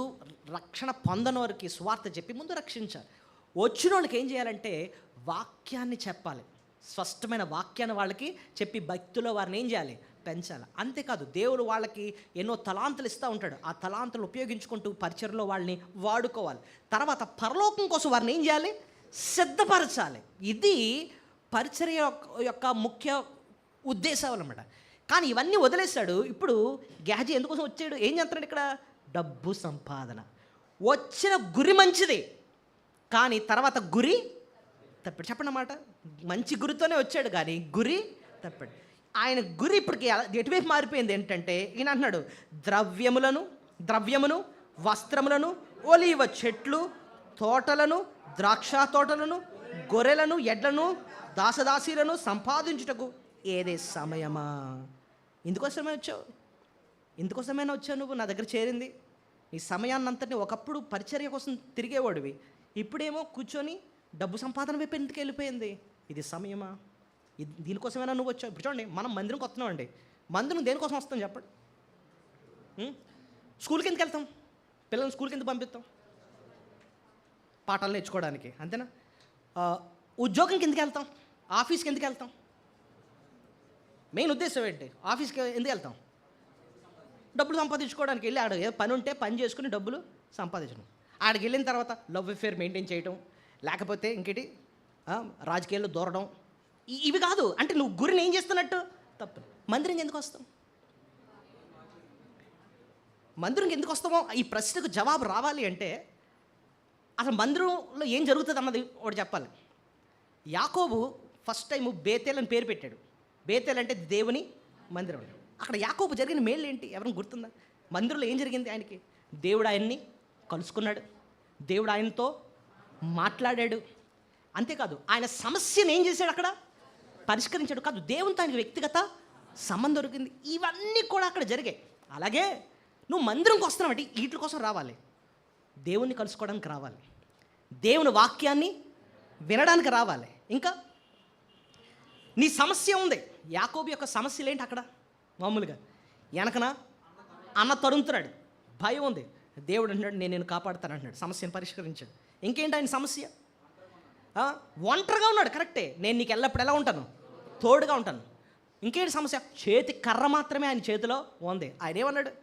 [SPEAKER 1] రక్షణ పొందని వారికి స్వార్థ చెప్పి ముందు రక్షించాలి. వచ్చిన వాళ్ళకి ఏం చేయాలంటే వాక్యాన్ని చెప్పాలి, స్పష్టమైన వాక్యాన్ని వాళ్ళకి చెప్పి భక్తిలో వారిని ఏం చేయాలి? పెంచాలి. అంతేకాదు దేవుడు వాళ్ళకి ఎన్నో తలాంతులు ఇస్తూ ఉంటాడు. ఆ తలాంతులు ఉపయోగించుకుంటూ పరిచర్యలో వాళ్ళని వాడుకోవాలి. తర్వాత పరలోకం కోసం వారిని ఏం చేయాలి? సిద్ధపరచాలి. ఇది పరిచర్య యొక్క ముఖ్య ఉద్దేశాలు అన్నమాట. కానీ ఇవన్నీ వదిలేశాడు. ఇప్పుడు గెహజీ ఎందుకోసం వచ్చాడు? ఏం చేస్తున్నాడు ఇక్కడ? డబ్బు సంపాదన. వచ్చిన గురి మంచిది, కానీ తర్వాత గురి తప్పాడు. చెప్పండి, మంచి గురితోనే వచ్చాడు కానీ గురి తప్పాడు. ఆయన గురి ఇప్పటికి ఎటువైపు మారిపోయింది ఏంటంటే, ఈయన అంటున్నాడు, ద్రవ్యములను, ద్రవ్యమును, వస్త్రములను, ఒలీవ చెట్లు, తోటలను, ద్రాక్ష తోటలను, గొర్రెలను, ఎడ్లను, దాసదాసీలను సంపాదించుటకు ఏదే సమయమా? ఇందుకోసమే వచ్చావు, ఇందుకోసమైనా వచ్చావు నువ్వు నా దగ్గర చేరింది. నీ సమయాన్నంతటిని ఒకప్పుడు పరిచర్య కోసం తిరిగేవాడివి, ఇప్పుడేమో కూర్చొని డబ్బు సంపాదన వైపు ఎందుకు వెళ్ళిపోయింది? ఇది సమయమా? దీనికోసమైనా నువ్వు వచ్చావు? ఇప్పుడు చూడండి, మనం మందిరంకి వస్తున్నాం అండి. మందిరం దేనికోసం వస్తాం చెప్పండి? స్కూల్కి ఎందుకు వెళ్తాం? పిల్లల్ని స్కూల్కి ఎందుకు పంపిస్తాం? పాఠాలు నేర్చుకోవడానికి, అంతేనా? ఉద్యోగంకి ఎందుకు వెళ్తాం? ఆఫీస్కి ఎందుకు వెళ్తాం? మెయిన్ ఉద్దేశం ఏంటి? ఆఫీస్కి ఎందుకు వెళ్తాం? డబ్బులు సంపాదించుకోవడానికి వెళ్ళి ఆడ ఏ పని ఉంటే పని చేసుకుని డబ్బులు సంపాదించడం. ఆడికి వెళ్ళిన తర్వాత లవ్ అఫేర్ మెయింటైన్ చేయటం, లేకపోతే ఇంకేటి రాజకీయాల్లో దూరడం, ఇవి కాదు. అంటే నువ్వు గురిని ఏం చేస్తున్నట్టు? తప్పు. మందిరం ఎందుకు వస్తాం? మందిరంకి ఎందుకు వస్తామో ఈ ప్రశ్నకు జవాబు రావాలి అంటే అసలు మందిరంలో ఏం జరుగుతుంది అన్నది ఒకటి చెప్పాలి. యాకోబు ఫస్ట్ టైం బేతేల్ అని పేరు పెట్టాడు. బేతేల్ అంటే దేవుని మందిరం. అక్కడ యాకోబు జరిగిన మేలు ఏంటి? ఎవరిని గుర్తుందా? మందిరంలో ఏం జరిగింది? ఆయనకి దేవుడు ఆయన్ని కలుసుకున్నాడు, దేవుడు ఆయనతో మాట్లాడాడు. అంతేకాదు ఆయన సమస్యను ఏం చేశాడు? అక్కడ పరిష్కరించాడు. కాదు, దేవునితో ఆయనకి వ్యక్తిగత సంబంధం దొరికింది. ఇవన్నీ కూడా అక్కడ జరిగాయి. అలాగే నువ్వు మందిరంకి వస్తున్నావంటే వీటి కోసం రావాలి, దేవుణ్ణి కలుసుకోవడానికి రావాలి, దేవుని వాక్యాన్ని వినడానికి రావాలి. ఇంకా నీ సమస్య ఉంది. యాకోబు యొక్క సమస్యలు ఏంటి? అక్కడ మామూలుగా వెనకన అన్న తరుముతున్నాడు, భయం ఉంది. దేవుడు అంటున్నాడు నేను నేను కాపాడుతాను అంటున్నాడు, సమస్యను పరిష్కరించాడు. ఇంకేంటి ఆయన సమస్య? ఒంటరిగా ఉన్నాడు. కరెక్టే, నేను నీకు ఎల్లప్పుడు ఎలా ఉంటాను? తోడుగా ఉంటాను. ఇంకేంటి సమస్య? చేతి కర్ర మాత్రమే ఆయన చేతిలో ఉంది. ఆయన ఏమన్నాడు?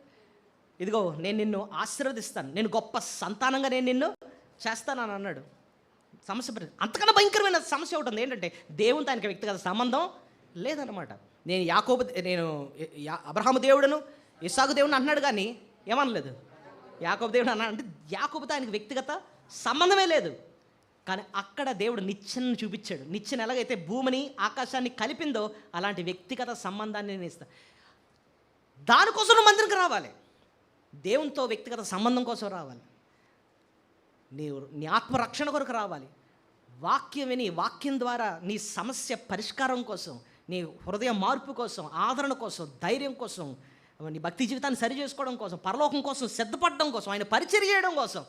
[SPEAKER 1] ఇదిగో నేను నిన్ను ఆశీర్వదిస్తాను, నేను గొప్ప సంతానంగా నేను నిన్ను చేస్తానని అన్నాడు. సమస్య అంతకన్నా భయంకరమైన సమస్య ఒకటి ఉంది. ఏంటంటే దేవునితో ఆయనకి వ్యక్తిగత సంబంధం లేదన్నమాట. నేను అబ్రహాము దేవుడును ఇస్సాకు దేవుడిని అంటున్నాడు, కానీ ఏమనలేదు యాకోబు దేవుడు అన్నాడు. అంటే యాకోబుతో ఆయనకి వ్యక్తిగత సంబంధమే లేదు. కానీ అక్కడ దేవుడు నిచ్చెను చూపించాడు. నిచ్చెన ఎలాగైతే భూమిని ఆకాశాన్ని కలిపిందో అలాంటి వ్యక్తిగత సంబంధాన్ని నేను ఇస్తాను. దానికోసం నువ్వు మందిరంకి రావాలి, దేవునితో వ్యక్తిగత సంబంధం కోసం రావాలి, నీ ఆత్మరక్షణ కొరకు రావాలి. వాక్యం విని వాక్యం ద్వారా నీ సమస్య పరిష్కారం కోసం, నీ హృదయ మార్పు కోసం, ఆదరణ కోసం, ధైర్యం కోసం, నీ భక్తి జీవితాన్ని సరి చేసుకోవడం కోసం, పరలోకం కోసం సిద్ధపడడం కోసం, ఆయన పరిచర్య చేయడం కోసం,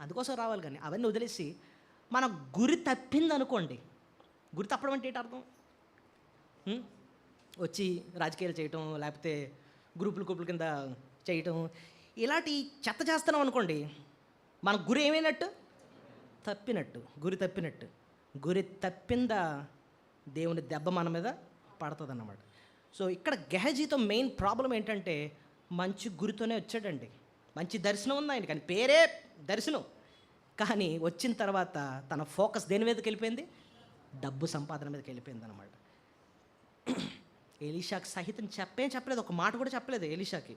[SPEAKER 1] అందుకోసం రావాలి. కానీ అవన్నీ వదిలేసి మన గురి తప్పిందనుకోండి. గురి తప్పడం అంటే ఏంటి అర్థం? వచ్చి రాజకీయాలు చేయటం, లేకపోతే గ్రూపుల కింద చేయటం, ఇలాంటి చెత్త చేస్తున్నాం అనుకోండి, మన గురి ఏమైనట్టు? తప్పినట్టు. గురి తప్పినట్టు. గురి తప్పిందా దేవుని దెబ్బ మన మీద పడుతుంది అన్నమాట. సో ఇక్కడ గెహజీతో మెయిన్ ప్రాబ్లం ఏంటంటే మంచి గురితోనే వచ్చాడండి, మంచి దర్శనం ఉంది ఆయన, కానీ పేరే దర్శనం. కానీ వచ్చిన తర్వాత తన ఫోకస్ దేని మీదకి వెళ్ళిపోయింది? డబ్బు సంపాదన మీదకి వెళ్ళిపోయింది అన్నమాట. ఎలీషాకి సహితం చెప్పలేదు, ఒక మాట కూడా చెప్పలేదు ఎలీషాకి.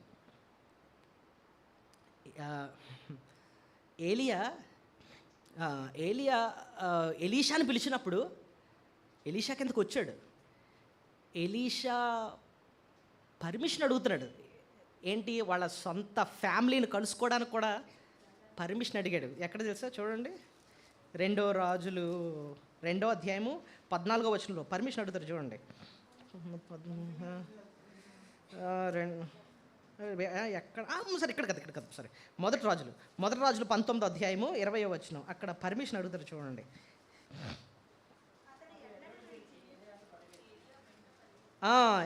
[SPEAKER 1] ఎలీషాని పిలిచినప్పుడు ఎలీషా కిందకు వచ్చాడు. ఎలీషా పర్మిషన్ అడుగుతున్నాడు. ఏంటి? వాళ్ళ సొంత ఫ్యామిలీని కలుసుకోవడానికి కూడా పర్మిషన్ అడిగాడు. ఎక్కడ తెలుసా? చూడండి, 2 రాజులు 2వ అధ్యాయము 14వ వచనంలో పర్మిషన్ అడుగుతారు. చూడండి, ఎక్కడ సరే ఇక్కడ కదా సరే 1 రాజులు 19వ అధ్యాయము 20వ వచనం, అక్కడ పర్మిషన్ అడుగుతారు. చూడండి,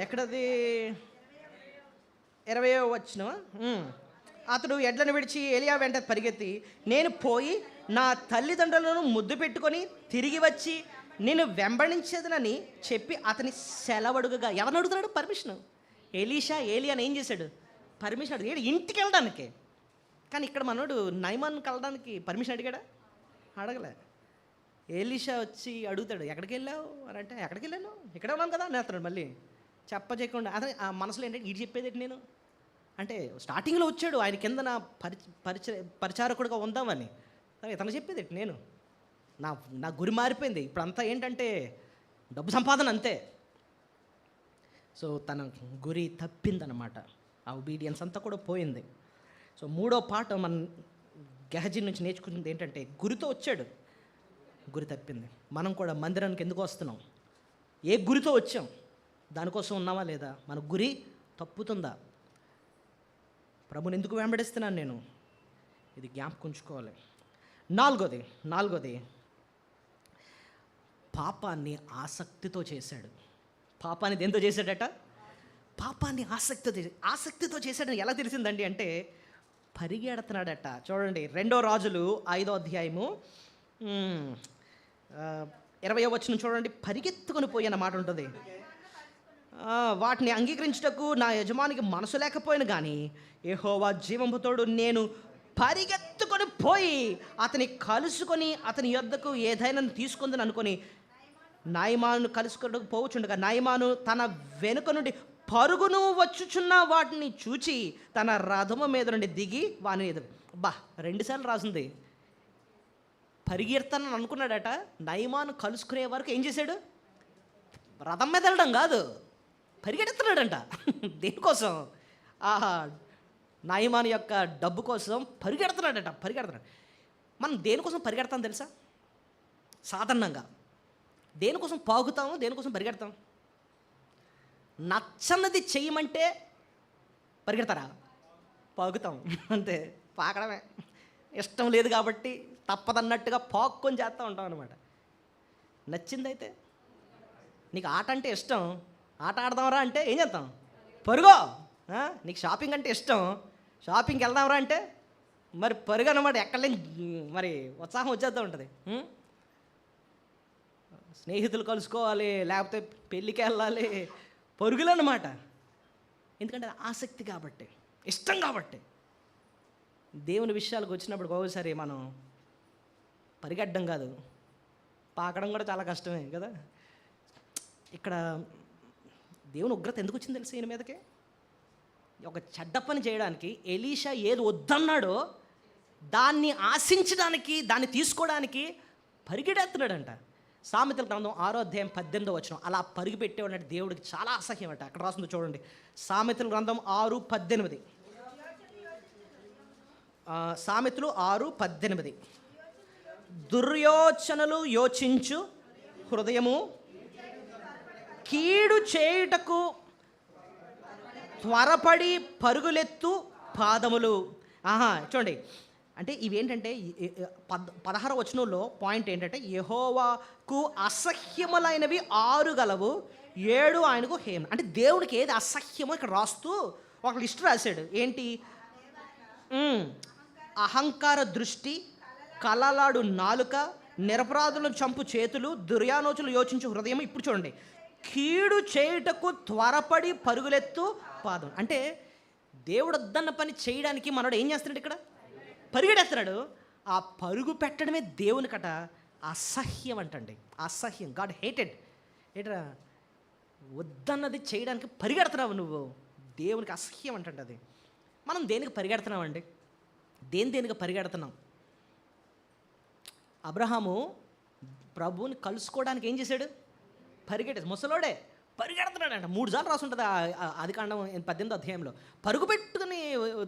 [SPEAKER 1] ఎక్కడది? 20వ వచనం. అతడు ఎడ్లను విడిచి ఏలియా వెంట పరిగెత్తి, నేను పోయి నా తల్లిదండ్రులను ముద్దు పెట్టుకొని తిరిగి వచ్చి నేను వెంబడించేదనని చెప్పి అతని సెలవడుగుగా. ఎవరిని అడుగుతున్నాడు? పర్మిషన్. ఏలియాని ఏం చేశాడు? పర్మిషన్ అడిగాడు ఇంటికి వెళ్ళడానికి. కానీ ఇక్కడ మనోడు నైమాన్ కలడానికి పర్మిషన్ అడిగాడా? అడగలే. ఎలీషా వచ్చి అడుగుతాడు, ఎక్కడికి వెళ్ళావు అని అంటే, ఎక్కడికి వెళ్ళాను, ఇక్కడే ఉన్నాను కదా అని అతను మళ్ళీ చెప్పకుండా. అతను ఆ మనసులో ఏంటంటే ఇది చెప్పేది నేను అంటే స్టార్టింగ్లో వచ్చాడు ఆయన కింద నా పరిచారకుడిగా ఉందామని, ఇతను చెప్పేది నేను నా గురి మారిపోయింది. ఇప్పుడు అంతా ఏంటంటే డబ్బు సంపాదన అంతే. సో తన గురి తప్పిందనమాట. ఆ ఒబీడియన్స్ అంతా కూడా పోయింది. సో మూడో పాఠం మన గెహజీ నుంచి నేర్చుకుంటుంది ఏంటంటే, గురితో వచ్చాడు, గురి తప్పింది. మనం కూడా మందిరానికి ఎందుకు వస్తున్నాం? ఏ గురితో వచ్చాం? దానికోసం ఉన్నావా లేదా? మన గురి తప్పుతుందా? ప్రభుని ఎందుకు వెంబడిస్తున్నాను నేను? ఇది జ్ఞాపకం ఉంచుకోవాలి. నాలుగోది పాపాన్ని ఆసక్తితో చేశాడు. పాపాన్ని దేంతో చేశాడట? పాపాన్ని ఆసక్తితో చేశాడని ఎలా తెలిసిందండి అంటే, పరిగెడుతున్నాడట. చూడండి, 2 రాజులు 5వ అధ్యాయము 20వ వచనం చూడండి. పరిగెత్తుకొని పోయిన మాట ఉంటుంది. వాటిని అంగీకరించుటకు నా యజమానికి మనసు లేకపోయిన కానీ యెహోవా జీవముతోడు నేను పరిగెత్తుకొని పోయి అతని కలుసుకొని అతని యొద్దకు ఏదైనా తీసుకుందని అనుకొని నాయమాను కలుసుకున్నకు పోవచ్చుండగా, నాయమాను తన వెనుక నుండి పరుగును వచ్చుచున్న వాటిని చూచి తన రథము మీద నుండి దిగి వాని ఎదురు. 2 సార్లు రాసింది. పరిగెడతానని అనుకున్నాడట. నయమాను కలుసుకునే వరకు ఏం చేశాడు? రథం మీద వెళ్ళడం కాదు, పరిగెడుతున్నాడంట. దేనికోసం? నయమాను యొక్క డబ్బు కోసం పరిగెడుతున్నాడు. మనం దేనికోసం పరిగెడతాం తెలుసా? సాధారణంగా దేనికోసం పాగుతాము, దేనికోసం పరిగెడతాం? నచ్చన్నది చేయమంటే పరిగెడతారా? పాగుతాం అంతే. పాకడమే ఇష్టం లేదు కాబట్టి తప్పదన్నట్టుగా పాక్కొని చేస్తూ ఉంటాం అనమాట. నచ్చిందైతే, నీకు ఆట అంటే ఇష్టం, ఆట ఆడదాంరా అంటే ఏం చేస్తాం? పరుగో. నీకు షాపింగ్ అంటే ఇష్టం, షాపింగ్కి వెళ్దాంరా అంటే మరి పరుగు అనమాట. ఎక్కడలేని మరి ఉత్సాహం వచ్చేస్తూ ఉంటుంది. స్నేహితులు కలుసుకోవాలి, లేకపోతే పెళ్ళికి వెళ్ళాలి, పరుగులు అన్నమాట. ఎందుకంటే ఆసక్తి కాబట్టి, ఇష్టం కాబట్టి. దేవుని విషయాలకు వచ్చినప్పుడు ఒకసారి మనం పరిగెట్టడం కాదు, పాకడం కూడా చాలా కష్టమే కదా. ఇక్కడ దేవుని ఉగ్రత ఎందుకు వచ్చింది తెలుసు ఈయన మీదకి? ఒక చెడ్డ పని చేయడానికి ఎలీషా ఏది వద్దన్నాడో దాన్ని ఆశించడానికి, దాన్ని తీసుకోవడానికి పరిగెడెత్తున్నాడంట. సామెతల గ్రంథం 6వ అధ్యాయం 18వ వచనం. అలా పరుగు పెట్టేవాడంటే దేవుడికి చాలా అసహ్యం అంట. అక్కడ రాస్తుందో చూడండి. సామెతల గ్రంథం 6:18. సామెతలు 6:18. దుర్యోచనలు యోచించు హృదయము, కీడు చేయుటకు త్వరపడి పరుగులెత్తు పాదములు. చూడండి, అంటే ఇవేంటంటే 16వ వచనంలో పాయింట్ ఏంటంటే, యెహోవాకు అసహ్యములైనవి 6 గలవు, 7 ఆయనకు హేమ. అంటే దేవుడికి ఏది అసహ్యమో ఇక్కడ రాస్తూ ఒక లిస్ట్ రాశాడు. ఏంటి? అహంకార దృష్టి, కలలాడు నాలుక, నిరపరాధులను చంపు చేతులు, దుర్యాలోచనలు యోచించు హృదయం. ఇప్పుడు చూడండి, కీడు చేయుటకు త్వరపడి పరుగులెత్తు పాదం. అంటే దేవుడు వద్దన్న పని చేయడానికి మనోడు ఏం చేస్తున్నాడు? ఇక్కడ పరిగెడేస్తున్నాడు. ఆ పరుగు పెట్టడమే దేవునికట అసహ్యం అంటండి. అసహ్యం. God hated. ఏంట్రా వద్దన్నది చేయడానికి పరిగెడుతున్నావు నువ్వు, దేవునికి అసహ్యం అంటండి అది. మనం దేనికి పరిగెడుతున్నామండి? దేనికి పరిగెడుతున్నాం? అబ్రహాము ప్రభువుని కలుసుకోవడానికి ఏం చేశాడు? పరిగెట్టాడు. ముసలోడే పరిగెడుతున్నాడంట. 3 సార్లు రాసుంటుంది ఆదికాండం 18వ అధ్యాయంలో. పరుగు పెట్టుకుని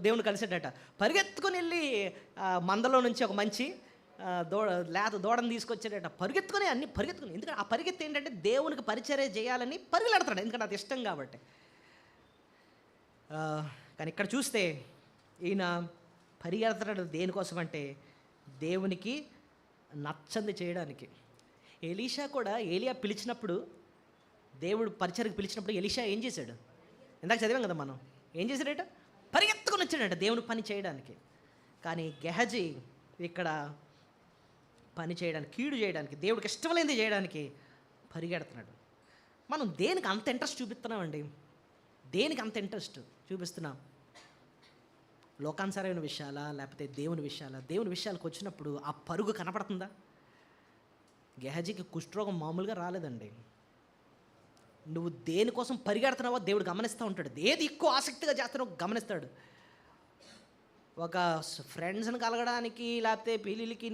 [SPEAKER 1] దేవుని కలిసాడట. పరిగెత్తుకుని వెళ్ళి మందలో నుంచి ఒక మంచి దూడని తీసుకొచ్చాడట. పరిగెత్తుకుని అన్ని పరిగెత్తుకుని. ఎందుకంటే ఆ పరిగెత్తి ఏంటంటే దేవునికి పరిచర్య చేయాలని పరిగెడతాడు, ఎందుకంటే అది ఇష్టం కాబట్టి. కానీ ఇక్కడ చూస్తే ఈయన పరిగెడతాడు దేనికోసం అంటే దేవునికి నచ్చంది చేయడానికి. ఎలీషా కూడా ఏలియా పిలిచినప్పుడు, దేవుడు పరిచర్యకు పిలిచినప్పుడు ఎలీషా ఏం చేశాడు? ఇందాక చదివాం కదా మనం. ఏం చేశాడట? పరిగెత్తుకుని వచ్చాడట దేవుని పని చేయడానికి. కానీ గెహజీ ఇక్కడ పని చేయడానికి, కీడు చేయడానికి, దేవుడికి ఇష్టమైనది చేయడానికి పరిగెడుతున్నాడు. మనం దేనికి అంత ఇంట్రెస్ట్ చూపిస్తున్నామండి? దేనికి అంత ఇంట్రెస్ట్ చూపిస్తున్నాం? లోకానుసారమైన విషయాలా, లేకపోతే దేవుని విషయాలా? దేవుని విషయాలకు వచ్చినప్పుడు ఆ పరుగు కనపడుతుందా? గెహజీకి కుష్ఠరోగం మామూలుగా రాలేదండి. నువ్వు దేనికోసం పరిగెడుతున్నావో దేవుడు గమనిస్తూ ఉంటాడు. ఏది ఎక్కువ ఆసక్తిగా చేస్తున్నావో గమనిస్తాడు. ఒక ఫ్రెండ్స్ని కలగడానికి, లేకపోతే పెళ్ళిళ్ళకి,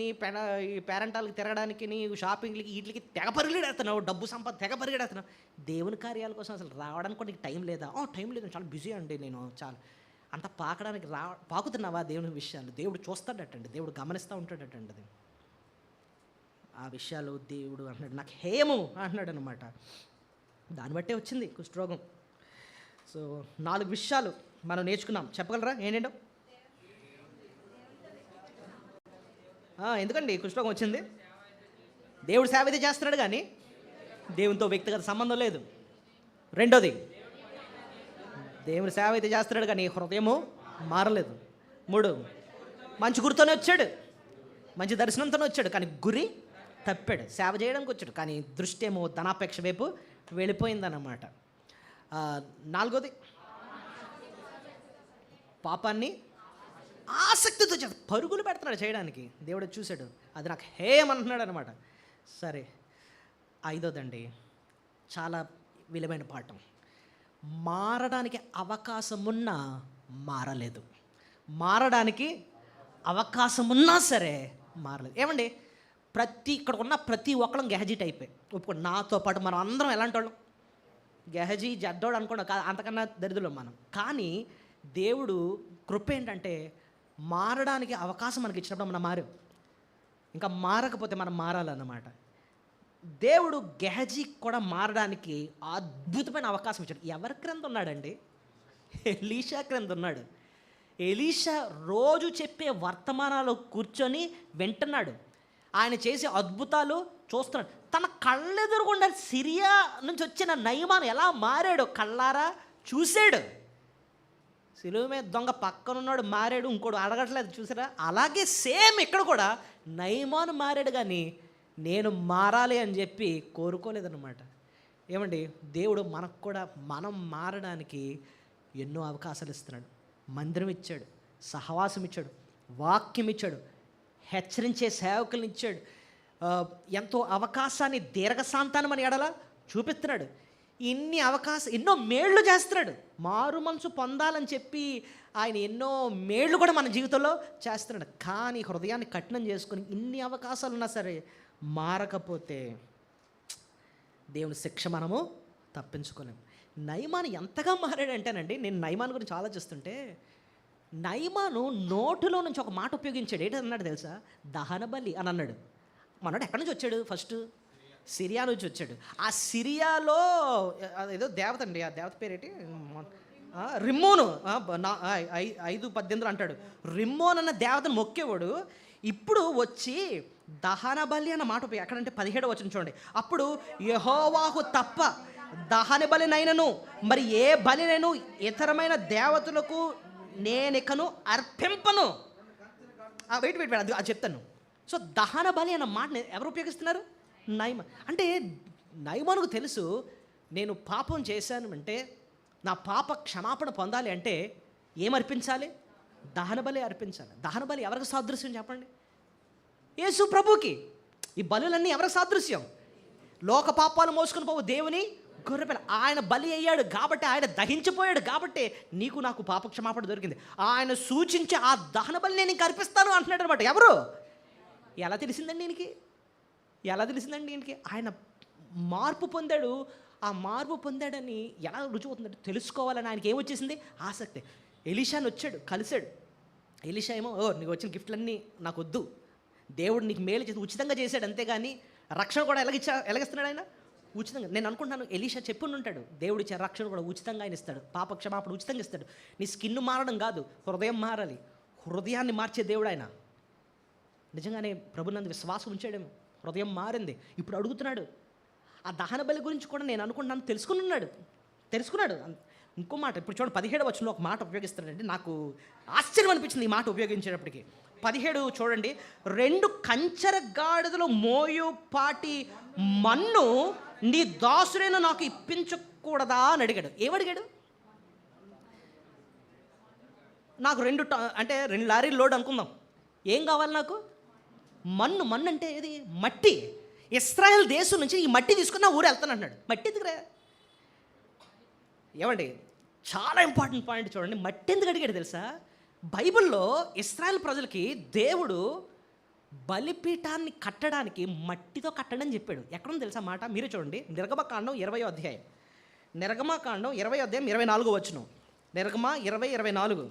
[SPEAKER 1] పేరెంటాలకి తిరగడానికి, షాపింగ్లకి, వీటికి తెగ పరిగెడుతున్నావు, డబ్బు సంపద తెగ పరిగెడుతున్నావు. దేవుని కార్యాల కోసం అసలు రావడానికి కూడా నీకు టైం లేదా? టైం లేదు, చాలా బిజీ అండి నేను, చాలా అంత పాకడానికి పాకుతున్నావా దేవుని విషయాలు? దేవుడు చూస్తాడటండి, దేవుడు గమనిస్తూ ఉంటాడటండి. అది ఆ విషయాలు దేవుడు అంటున్నాడు, నాకు హేయము అంటున్నాడు అనమాట. దాన్ని బట్టే వచ్చింది కుష్ఠరోగం. సో 4 విషయాలు మనం నేర్చుకున్నాం. చెప్పగలరా ఏంటంటో? ఎందుకండి కుష్ఠరోగం వచ్చింది? దేవుడు సేవ అయితే చేస్తున్నాడు కానీ దేవునితో వ్యక్తిగత సంబంధం లేదు. రెండోది, దేవుని సేవ అయితే చేస్తున్నాడు కానీ హృదయము మారలేదు. 3, మంచి గురితోనే వచ్చాడు, మంచి దర్శనంతోనే వచ్చాడు కానీ గురి తప్పాడు. సేవ చేయడానికి వచ్చాడు కానీ దృష్టి ఏమో ధనాపేక్ష వైపు వెళ్ళిపోయిందన్నమాట. 4వది, పాపాన్ని ఆసక్తితో పరుగులు పెడుతున్నాడు చేయడానికి. దేవుడు చూశాడు, అది నాకు హేయమంటున్నాడు అనమాట. సరే, 5వదండి, చాలా విలువైన పాఠం. మారడానికి అవకాశమున్నా మారలేదు. మారడానికి అవకాశమున్నా సరే మారలేదు. ఏమండి, ఇక్కడ ఉన్న ప్రతి ఒక్కళ్ళం గెహజీ టైపే. ఒప్పుకోండి, నాతో పాటు మనం అందరం ఎలాంటి వాళ్ళం? గెహజీ జడ్డోడు అనుకోండి, అంతకన్నా దరిద్రులం మనం. కానీ దేవుడు కృప ఏంటంటే మారడానికి అవకాశం మనకి ఇచ్చినప్పుడు మనం మారాం. ఇంకా మారకపోతే మనం మారాలన్నమాట. దేవుడు గెహజీ కూడా మారడానికి అద్భుతమైన అవకాశం ఇచ్చాడు. ఎవరి క్రింద ఉన్నాడండి? ఎలీషా క్రింద ఉన్నాడు. ఎలీషా రోజు చెప్పే వర్తమానాలు కూర్చొని వింటున్నాడు. ఆయన చేసే అద్భుతాలు చూస్తున్నాడు. తన కళ్ళెదురుగుండా సిరియా నుంచి వచ్చిన నయమాను ఎలా మారాడో కళ్ళారా చూశాడు. సిలువ మీద దొంగ పక్కనున్నాడు, మారాడు, ఇంకోడు అడగట్లేదు, చూసారా? అలాగే సేమ్ ఇక్కడ కూడా నయమాను మారాడు కానీ నేను మారాలి అని చెప్పి కోరుకోలేదన్నమాట. ఏమండి, దేవుడు మనకు కూడా మనం మారడానికి ఎన్నో అవకాశాలు ఇస్తున్నాడు. మందిరం ఇచ్చాడు, సహవాసం ఇచ్చాడు, వాక్యం ఇచ్చాడు, హెచ్చరించే సేవకులను ఇచ్చాడు. ఎంతో అవకాశాన్ని దీర్ఘశాంతాన్ని మన ఎడల చూపిస్తున్నాడు. ఎన్నో మేళ్ళు చేస్తున్నాడు. మారు మనసు పొందాలని చెప్పి ఆయన ఎన్నో మేళ్ళు కూడా మన జీవితంలో చేస్తున్నాడు. కానీ హృదయాన్ని కఠినం చేసుకుని ఇన్ని అవకాశాలు ఉన్నా సరే మారకపోతే దేవుని శిక్ష మనము తప్పించుకోలేము. నయమాను ఎంతగా మారాడంటేనండి, నేను నయమాను గురించి ఆలోచిస్తుంటే, నయమాను నోటులో నుంచి ఒక మాట ఉపయోగించాడు. ఏంటన్నాడు తెలుసా? దహన బలి అని అన్నాడు. మనోడు ఎక్కడి నుంచి వచ్చాడు? ఫస్ట్ సిరియా నుంచి వచ్చాడు. ఆ సిరియాలో ఏదో దేవత అండి, ఆ దేవత పేరేంటి? రిమ్మోను. 5:18 అంటాడు. రిమ్మోన్ అన్న దేవతను మొక్కేవాడు ఇప్పుడు వచ్చి దహన బలి అన్న మాట ఎక్కడంటే 17వ వచనం చూడండి. అప్పుడు యెహోవాకు తప్ప దహన బలినైనను మరి ఏ బలినైను ఇతరమైన దేవతలకు నేనికను అర్పింపను. వెయిట్ అది చెప్తాను. సో దహన బలి అన్న మాటని ఎవరు ఉపయోగిస్తున్నారు? నయమాను. అంటే నయమానుకు తెలుసు, నేను పాపం చేశాను అంటే నా పాప క్షమాపణ పొందాలి అంటే ఏమర్పించాలి? దహన బలి అర్పించాలి. దహన బలి ఎవరికి సాదృశ్యం చెప్పండి? యేసు ప్రభుకి. ఈ బలులన్నీ ఎవరికి సాదృశ్యం? లోక పాపాలు మోసుకొని పోవు దేవుని గొర్రెపిల్ల. ఆయన బలి అయ్యాడు కాబట్టి, ఆయన దహించిపోయాడు కాబట్టి నీకు నాకు పాప క్షమాపణ దొరికింది. ఆయన సూచించి ఆ దహన బలి నేను ఇంక అర్పిస్తాను అంటున్నాడు అనమాట. ఎవరు? ఎలా తెలిసిందండి ఈయనకి? ఆయన మార్పు పొందాడు. ఆ మార్పు పొందాడని ఎలా రుజువు అవుతుందంటే తెలుసుకోవాలని ఆయనకి ఏమొచ్చేసింది? ఆసక్తి. ఎలీషాని వచ్చాడు, కలిశాడు. ఎలీషా ఏమో, నీకు వచ్చిన గిఫ్ట్లన్నీ నాకు వద్దు, దేవుడు నీకు మేలు చేసి ఉచితంగా చేశాడు, అంతేగాని రక్షణ కూడా ఎలాగిస్తున్నాడు ఆయన? ఉచితంగా. నేను అనుకుంటున్నాను ఎలీషా చెప్పుని ఉంటాడు, దేవుడు ఇచ్చే రక్షణ కూడా ఉచితంగా ఆయన ఇస్తాడు, పాప క్షమాపణ ఉచితంగా ఇస్తాడు. నీ స్కిన్ మారడం కాదు, హృదయం మారాలి. హృదయాన్ని మార్చే దేవుడు ఆయన. నిజంగానే ప్రభునందు విశ్వాసం ఉంచాడేమో, హృదయం మారింది. ఇప్పుడు అడుగుతున్నాడు. ఆ దహన బలి గురించి కూడా నేను అనుకుంటున్నాను తెలుసుకున్నాడు. ఇంకో మాట ఇప్పుడు చూడండి, 17వ వచనంలో ఒక మాట ఉపయోగిస్తాడంటే నాకు ఆశ్చర్యం అనిపించింది ఈ మాట ఉపయోగించేటప్పటికి. 17 చూడండి. 2 కంచర గాడిదలు మోయుపాటి మన్ను నీ దాసుడైన నాకు ఇప్పించకూడదా అని అడిగాడు. ఏమడిగాడు? నాకు 2 లారీలు లోడ్ అనుకుందాం. ఏం కావాలి నాకు? మన్ను అంటే ఏది? మట్టి. ఇశ్రాయేల్ దేశం నుంచి ఈ మట్టి తీసుకుని నా ఊరు వెళ్తాను అంటున్నాడు. మట్టి ఎందుకురా? ఏమండి, చాలా ఇంపార్టెంట్ పాయింట్ చూడండి. మట్టి ఎందుకు అడిగాడు తెలుసా? బైబిల్లో ఇశ్రాయేల్ ప్రజలకి దేవుడు బలిపీఠాన్ని కట్టడానికి మట్టితో కట్టడం చెప్పాడు. ఎక్కడుంది తెలుసా మాట? మీరు చూడండి, నిర్గమకాండం 20వ అధ్యాయం 20వ అధ్యాయం 24వ వచనం. నిర్గమ 20:24.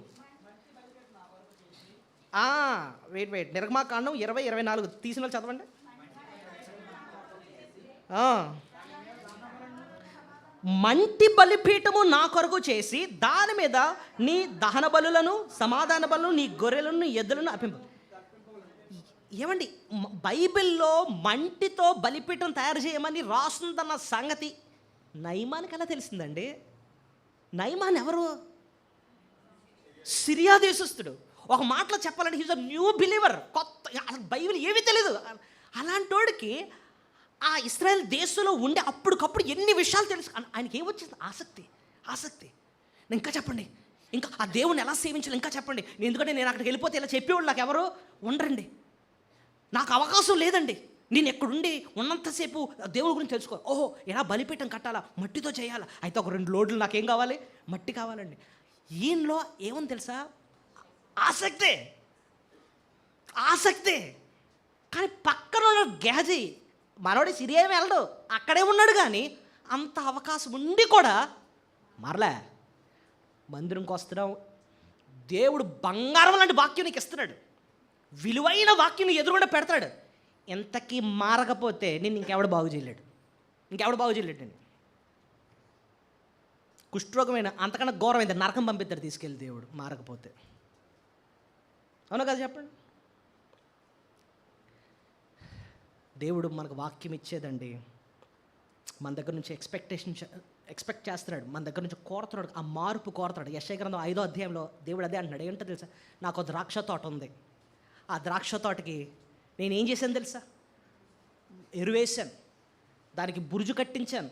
[SPEAKER 1] వెయిట్ నిర్గమాకాండం 20:24 తీసిన వాళ్ళు చదవండి. మంటి బలిపీఠము నా కొరకు చేసి దాని మీద నీ దహన బలులను, సమాధాన బలులను, నీ గొర్రెలను, ఎద్దులను అర్పింపు. ఏమండి, బైబిల్లో మంటితో బలిపీఠం తయారు చేయమని రాస్తుందన్న సంగతి నయమానికి ఎలా తెలిసిందండి? నయమాన్ ఎవరు? సిరియా దేశస్థుడు. ఒక మాటలో చెప్పాలంటే హీజ్ అ న్యూ బిలీవర్. కొత్త, అసలు బైబిల్ ఏమీ తెలియదు. అలాంటోడికి ఆ ఇశ్రాయేల్ దేశంలో ఉండే అప్పటికప్పుడు ఎన్ని విషయాలు తెలుసు. ఆయనకి ఏమొచ్చింది? ఆసక్తి. ఇంకా చెప్పండి, ఇంకా ఆ దేవుని ఎలా సేవించాలి ఇంకా చెప్పండి. ఎందుకంటే నేను అక్కడికి వెళ్ళిపోతే ఇలా చెప్పేవాళ్ళు నాకు ఎవరు ఉండరండి, నాకు అవకాశం లేదండి. నేను ఎక్కడుండి ఉన్నంతసేపు దేవుడి గురించి తెలుసుకో. ఓహో, ఎలా బలిపీఠం కట్టాలా, మట్టితో చేయాలా, అయితే ఒక 2 లోడ్లు నాకేం కావాలి, మట్టి కావాలండి. ఈయనలో ఏమని తెలుసా? ఆసక్తే. కానీ పక్కన ఉన్న గెహజీ మనోడి సిరియా ఏమి వెళ్ళడు, అక్కడే ఉన్నాడు. కానీ అంత అవకాశం ఉండి కూడా మరలే. మందిరంకి వస్తున్నావు, దేవుడు బంగారం లాంటి వాక్యం నీకు ఇస్తున్నాడు, విలువైన వాక్యం ఎదురుగుండా పెడతాడు. ఎంతకీ మారకపోతే నేను ఇంకెవడు బాగు చేయలేడు నేను. కుష్ఠరోగమైన అంతకన్నా ఘోరమైంది, నరకం పంపిస్తాడు తీసుకెళ్ళి దేవుడు మారకపోతే. అవునా కదా చెప్పండి? దేవుడు మనకు వాక్యం ఇచ్చేదండి, మన దగ్గర నుంచి ఎక్స్పెక్ట్ చేస్తున్నాడు, మన దగ్గర నుంచి కోరుతున్నాడు, ఆ మార్పు కోరుతాడు. యెషయా గ్రంథం 5వ అధ్యాయంలో దేవుడు అదే అంటున్నాడు. ఏంటో తెలుసా? నాకు ఒక ద్రాక్ష తోట ఉంది, ఆ ద్రాక్ష తోటకి నేనేం చేశాను తెలుసా? ఎరువేశాను, దానికి బురుజు కట్టించాను,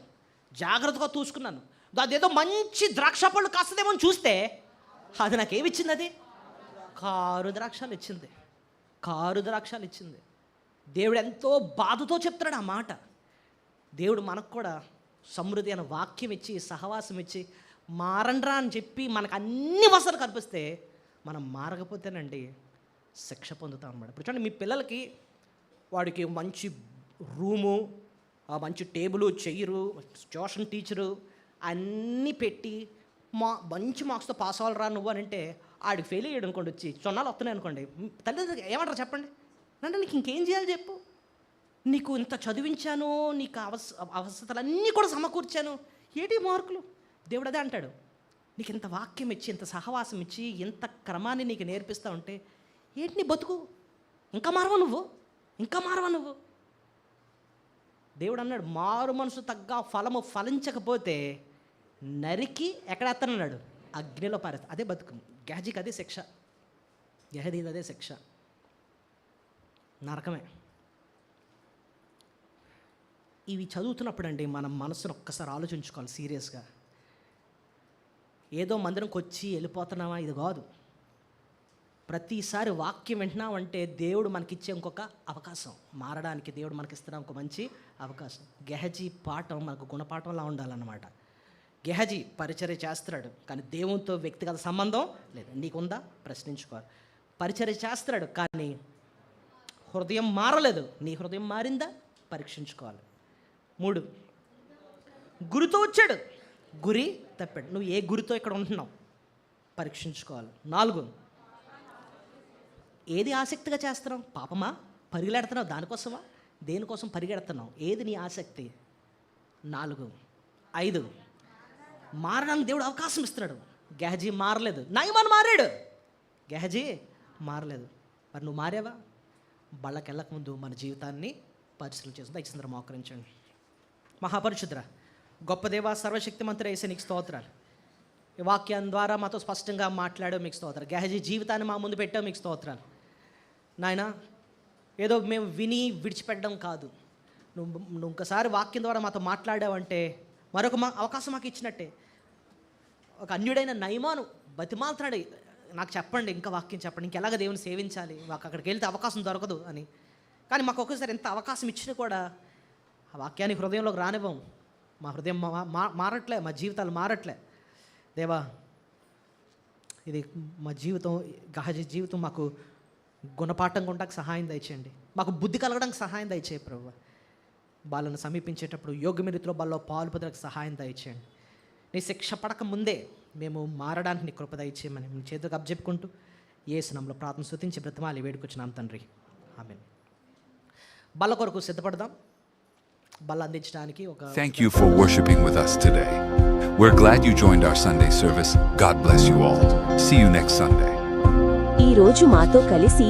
[SPEAKER 1] జాగ్రత్తగా చూసుకున్నాను. అదేదో మంచి ద్రాక్ష పళ్ళు కాస్తుందేమో అని చూస్తే అది నాకేమిచ్చింది? అది కారు ద్రాక్షాలు ఇచ్చింది. దేవుడు ఎంతో బాధతో చెప్తున్నాడు ఆ మాట. దేవుడు మనకు కూడా సమృద్ధి అయిన వాక్యం ఇచ్చి, సహవాసం ఇచ్చి, మారండ్రా అని చెప్పి మనకు అన్ని వసతులు కల్పిస్తే మనం మారకపోతేనండి శిక్ష పొందుతాం అన్నమాట. ఇప్పుడు చూడండి, మీ పిల్లలకి వాడికి మంచి రూము, మంచి టేబుల్, చైరు, ట్యూషన్ టీచరు అన్నీ పెట్టి మంచి మార్క్స్తో పాస్ అవ్వాలరా నువ్వు అని అంటే ఆడికి ఫెయిల్ అయ్యాడు అనుకోండి, వచ్చి చొన్నాలు వస్తున్నాయి అనుకోండి, తల్లిదండ్రులు ఏమంటారు చెప్పండి? అంటే నీకు ఇంకేం చేయాలి చెప్పు, నీకు ఇంత చదివించాను, నీకు అవసరాలన్నీ కూడా సమకూర్చాను, ఏటి మార్కులు? దేవుడు అదే అంటాడు, నీకు ఇంత వాక్యం ఇచ్చి, ఇంత సహవాసం ఇచ్చి, ఇంత క్రమాన్ని నీకు నేర్పిస్తూ ఉంటే ఏంటి నీ బతుకు? ఇంకా మారవా నువ్వు? దేవుడు అన్నాడు, మారు మనసు తగ్గ ఫలము ఫలించకపోతే నరికి ఎక్కడెత్తనన్నాడు, అగ్నిలో పారేస్తా. అదే బతుకు. గెహజీకి అదే శిక్ష, గెహజీది అదే శిక్ష, నరకమే. ఇవి చదువుతున్నప్పుడు అండి మనం మనసును ఒక్కసారి ఆలోచించుకోవాలి సీరియస్గా. ఏదో మందిరంకి వచ్చి వెళ్ళిపోతున్నామా, ఇది కాదు. ప్రతిసారి వాక్యం వింటున్నామంటే దేవుడు మనకిచ్చే ఇంకొక అవకాశం, మారడానికి దేవుడు మనకిస్తున్న ఒక మంచి అవకాశం. గెహజీ పాఠం మనకు గుణపాఠంలా ఉండాలన్నమాట. గెహజీ పరిచర్య చేస్తున్నాడు, కానీ దేవునితో వ్యక్తిగత సంబంధం లేదు. నీకుందా? ప్రశ్నించుకోవాలి. పరిచర్య చేస్తున్నాడు, కానీ హృదయం మారలేదు. నీ హృదయం మారిందా? పరీక్షించుకోవాలి. 3, గురితో వచ్చాడు, గురి తప్పాడు. నువ్వు ఏ గురితో ఇక్కడ ఉంటున్నావు? పరీక్షించుకోవాలి. 4, ఏది ఆసక్తిగా చేస్తున్నావు? పాపమా? పరిగెడుతున్నావు దానికోసమా? దేనికోసం పరిగెడుతున్నావు? ఏది నీ ఆసక్తి? 4, 5, మారడానికి దేవుడు అవకాశం ఇస్తున్నాడు. గెహజీ మారలేదు, నయమాన్ మారాడు, గెహజీ మారలేదు. మరి నువ్వు మారావా? బళ్ళకెళ్ళక ముందు మన జీవితాన్ని పరిశీలన చేసి దయచేసి మోకరించండి. మహాపరిశుద్ధుడా, గొప్ప దేవా, సర్వశక్తిమంతుడా యేసయ్య, నీకు స్తోత్రాలు. ఈ వాక్యం ద్వారా మాతో స్పష్టంగా మాట్లాడావు, మీకు స్తోత్రాలు. గెహజీ జీవితాన్ని మా ముందు పెట్టావు, మీకు స్తోత్రాలు. నాయన, ఏదో మేము విని విడిచిపెట్టడం కాదు, నువ్వు ఇంకోసారి వాక్యం ద్వారా మాతో మాట్లాడావంటే మరొక అవకాశం మాకు ఇచ్చినట్టే. ఒక అన్యుడైన నయమాను బతిమాలుతున్నాడు, నాకు చెప్పండి, ఇంకా వాక్యం చెప్పండి, ఇంకెలాగ దేవుని సేవించాలి, మాకు అక్కడికి వెళ్తే అవకాశం దొరకదు అని. కానీ మాకు ఒక్కసారి ఎంత అవకాశం ఇచ్చినా కూడా ఆ వాక్యాన్ని హృదయంలోకి రానివ్వం. మా హృదయం మారట్లే, మా జీవితాలు మారట్లే. దేవా, ఇది మా జీవితం, గెహజీ జీవితం మాకు గుణపాఠంగా ఉండడానికి సహాయం దయచేయండి, మాకు బుద్ధి కలగడానికి సహాయం దయచేయి ప్రభువా. బాలను సమీపించేటప్పుడు యోగ్యమైన రీతిలో బాల్లో పాలు పొందడానికి సహాయం దయచేయండి. నీ శిక్ష పడక ముందే మేము మారడానికి నీ కృప దయచేయమని మీ చేతులకు అప్పచెప్పుకుంటూ యేసు నామములో ప్రార్థన స్తుతించి బ్రతిమాలి వేడుకొచ్చినాం తండ్రి. ఆమేన్. బల్ల కొరకు సిద్ధపడదాం. బల్ల అందించడానికి ఒక
[SPEAKER 2] Thank you for worshiping with us today. We're glad you joined our Sunday service. God bless you all. See you next Sunday.
[SPEAKER 3] ఈ రోజు మాతో కలిసి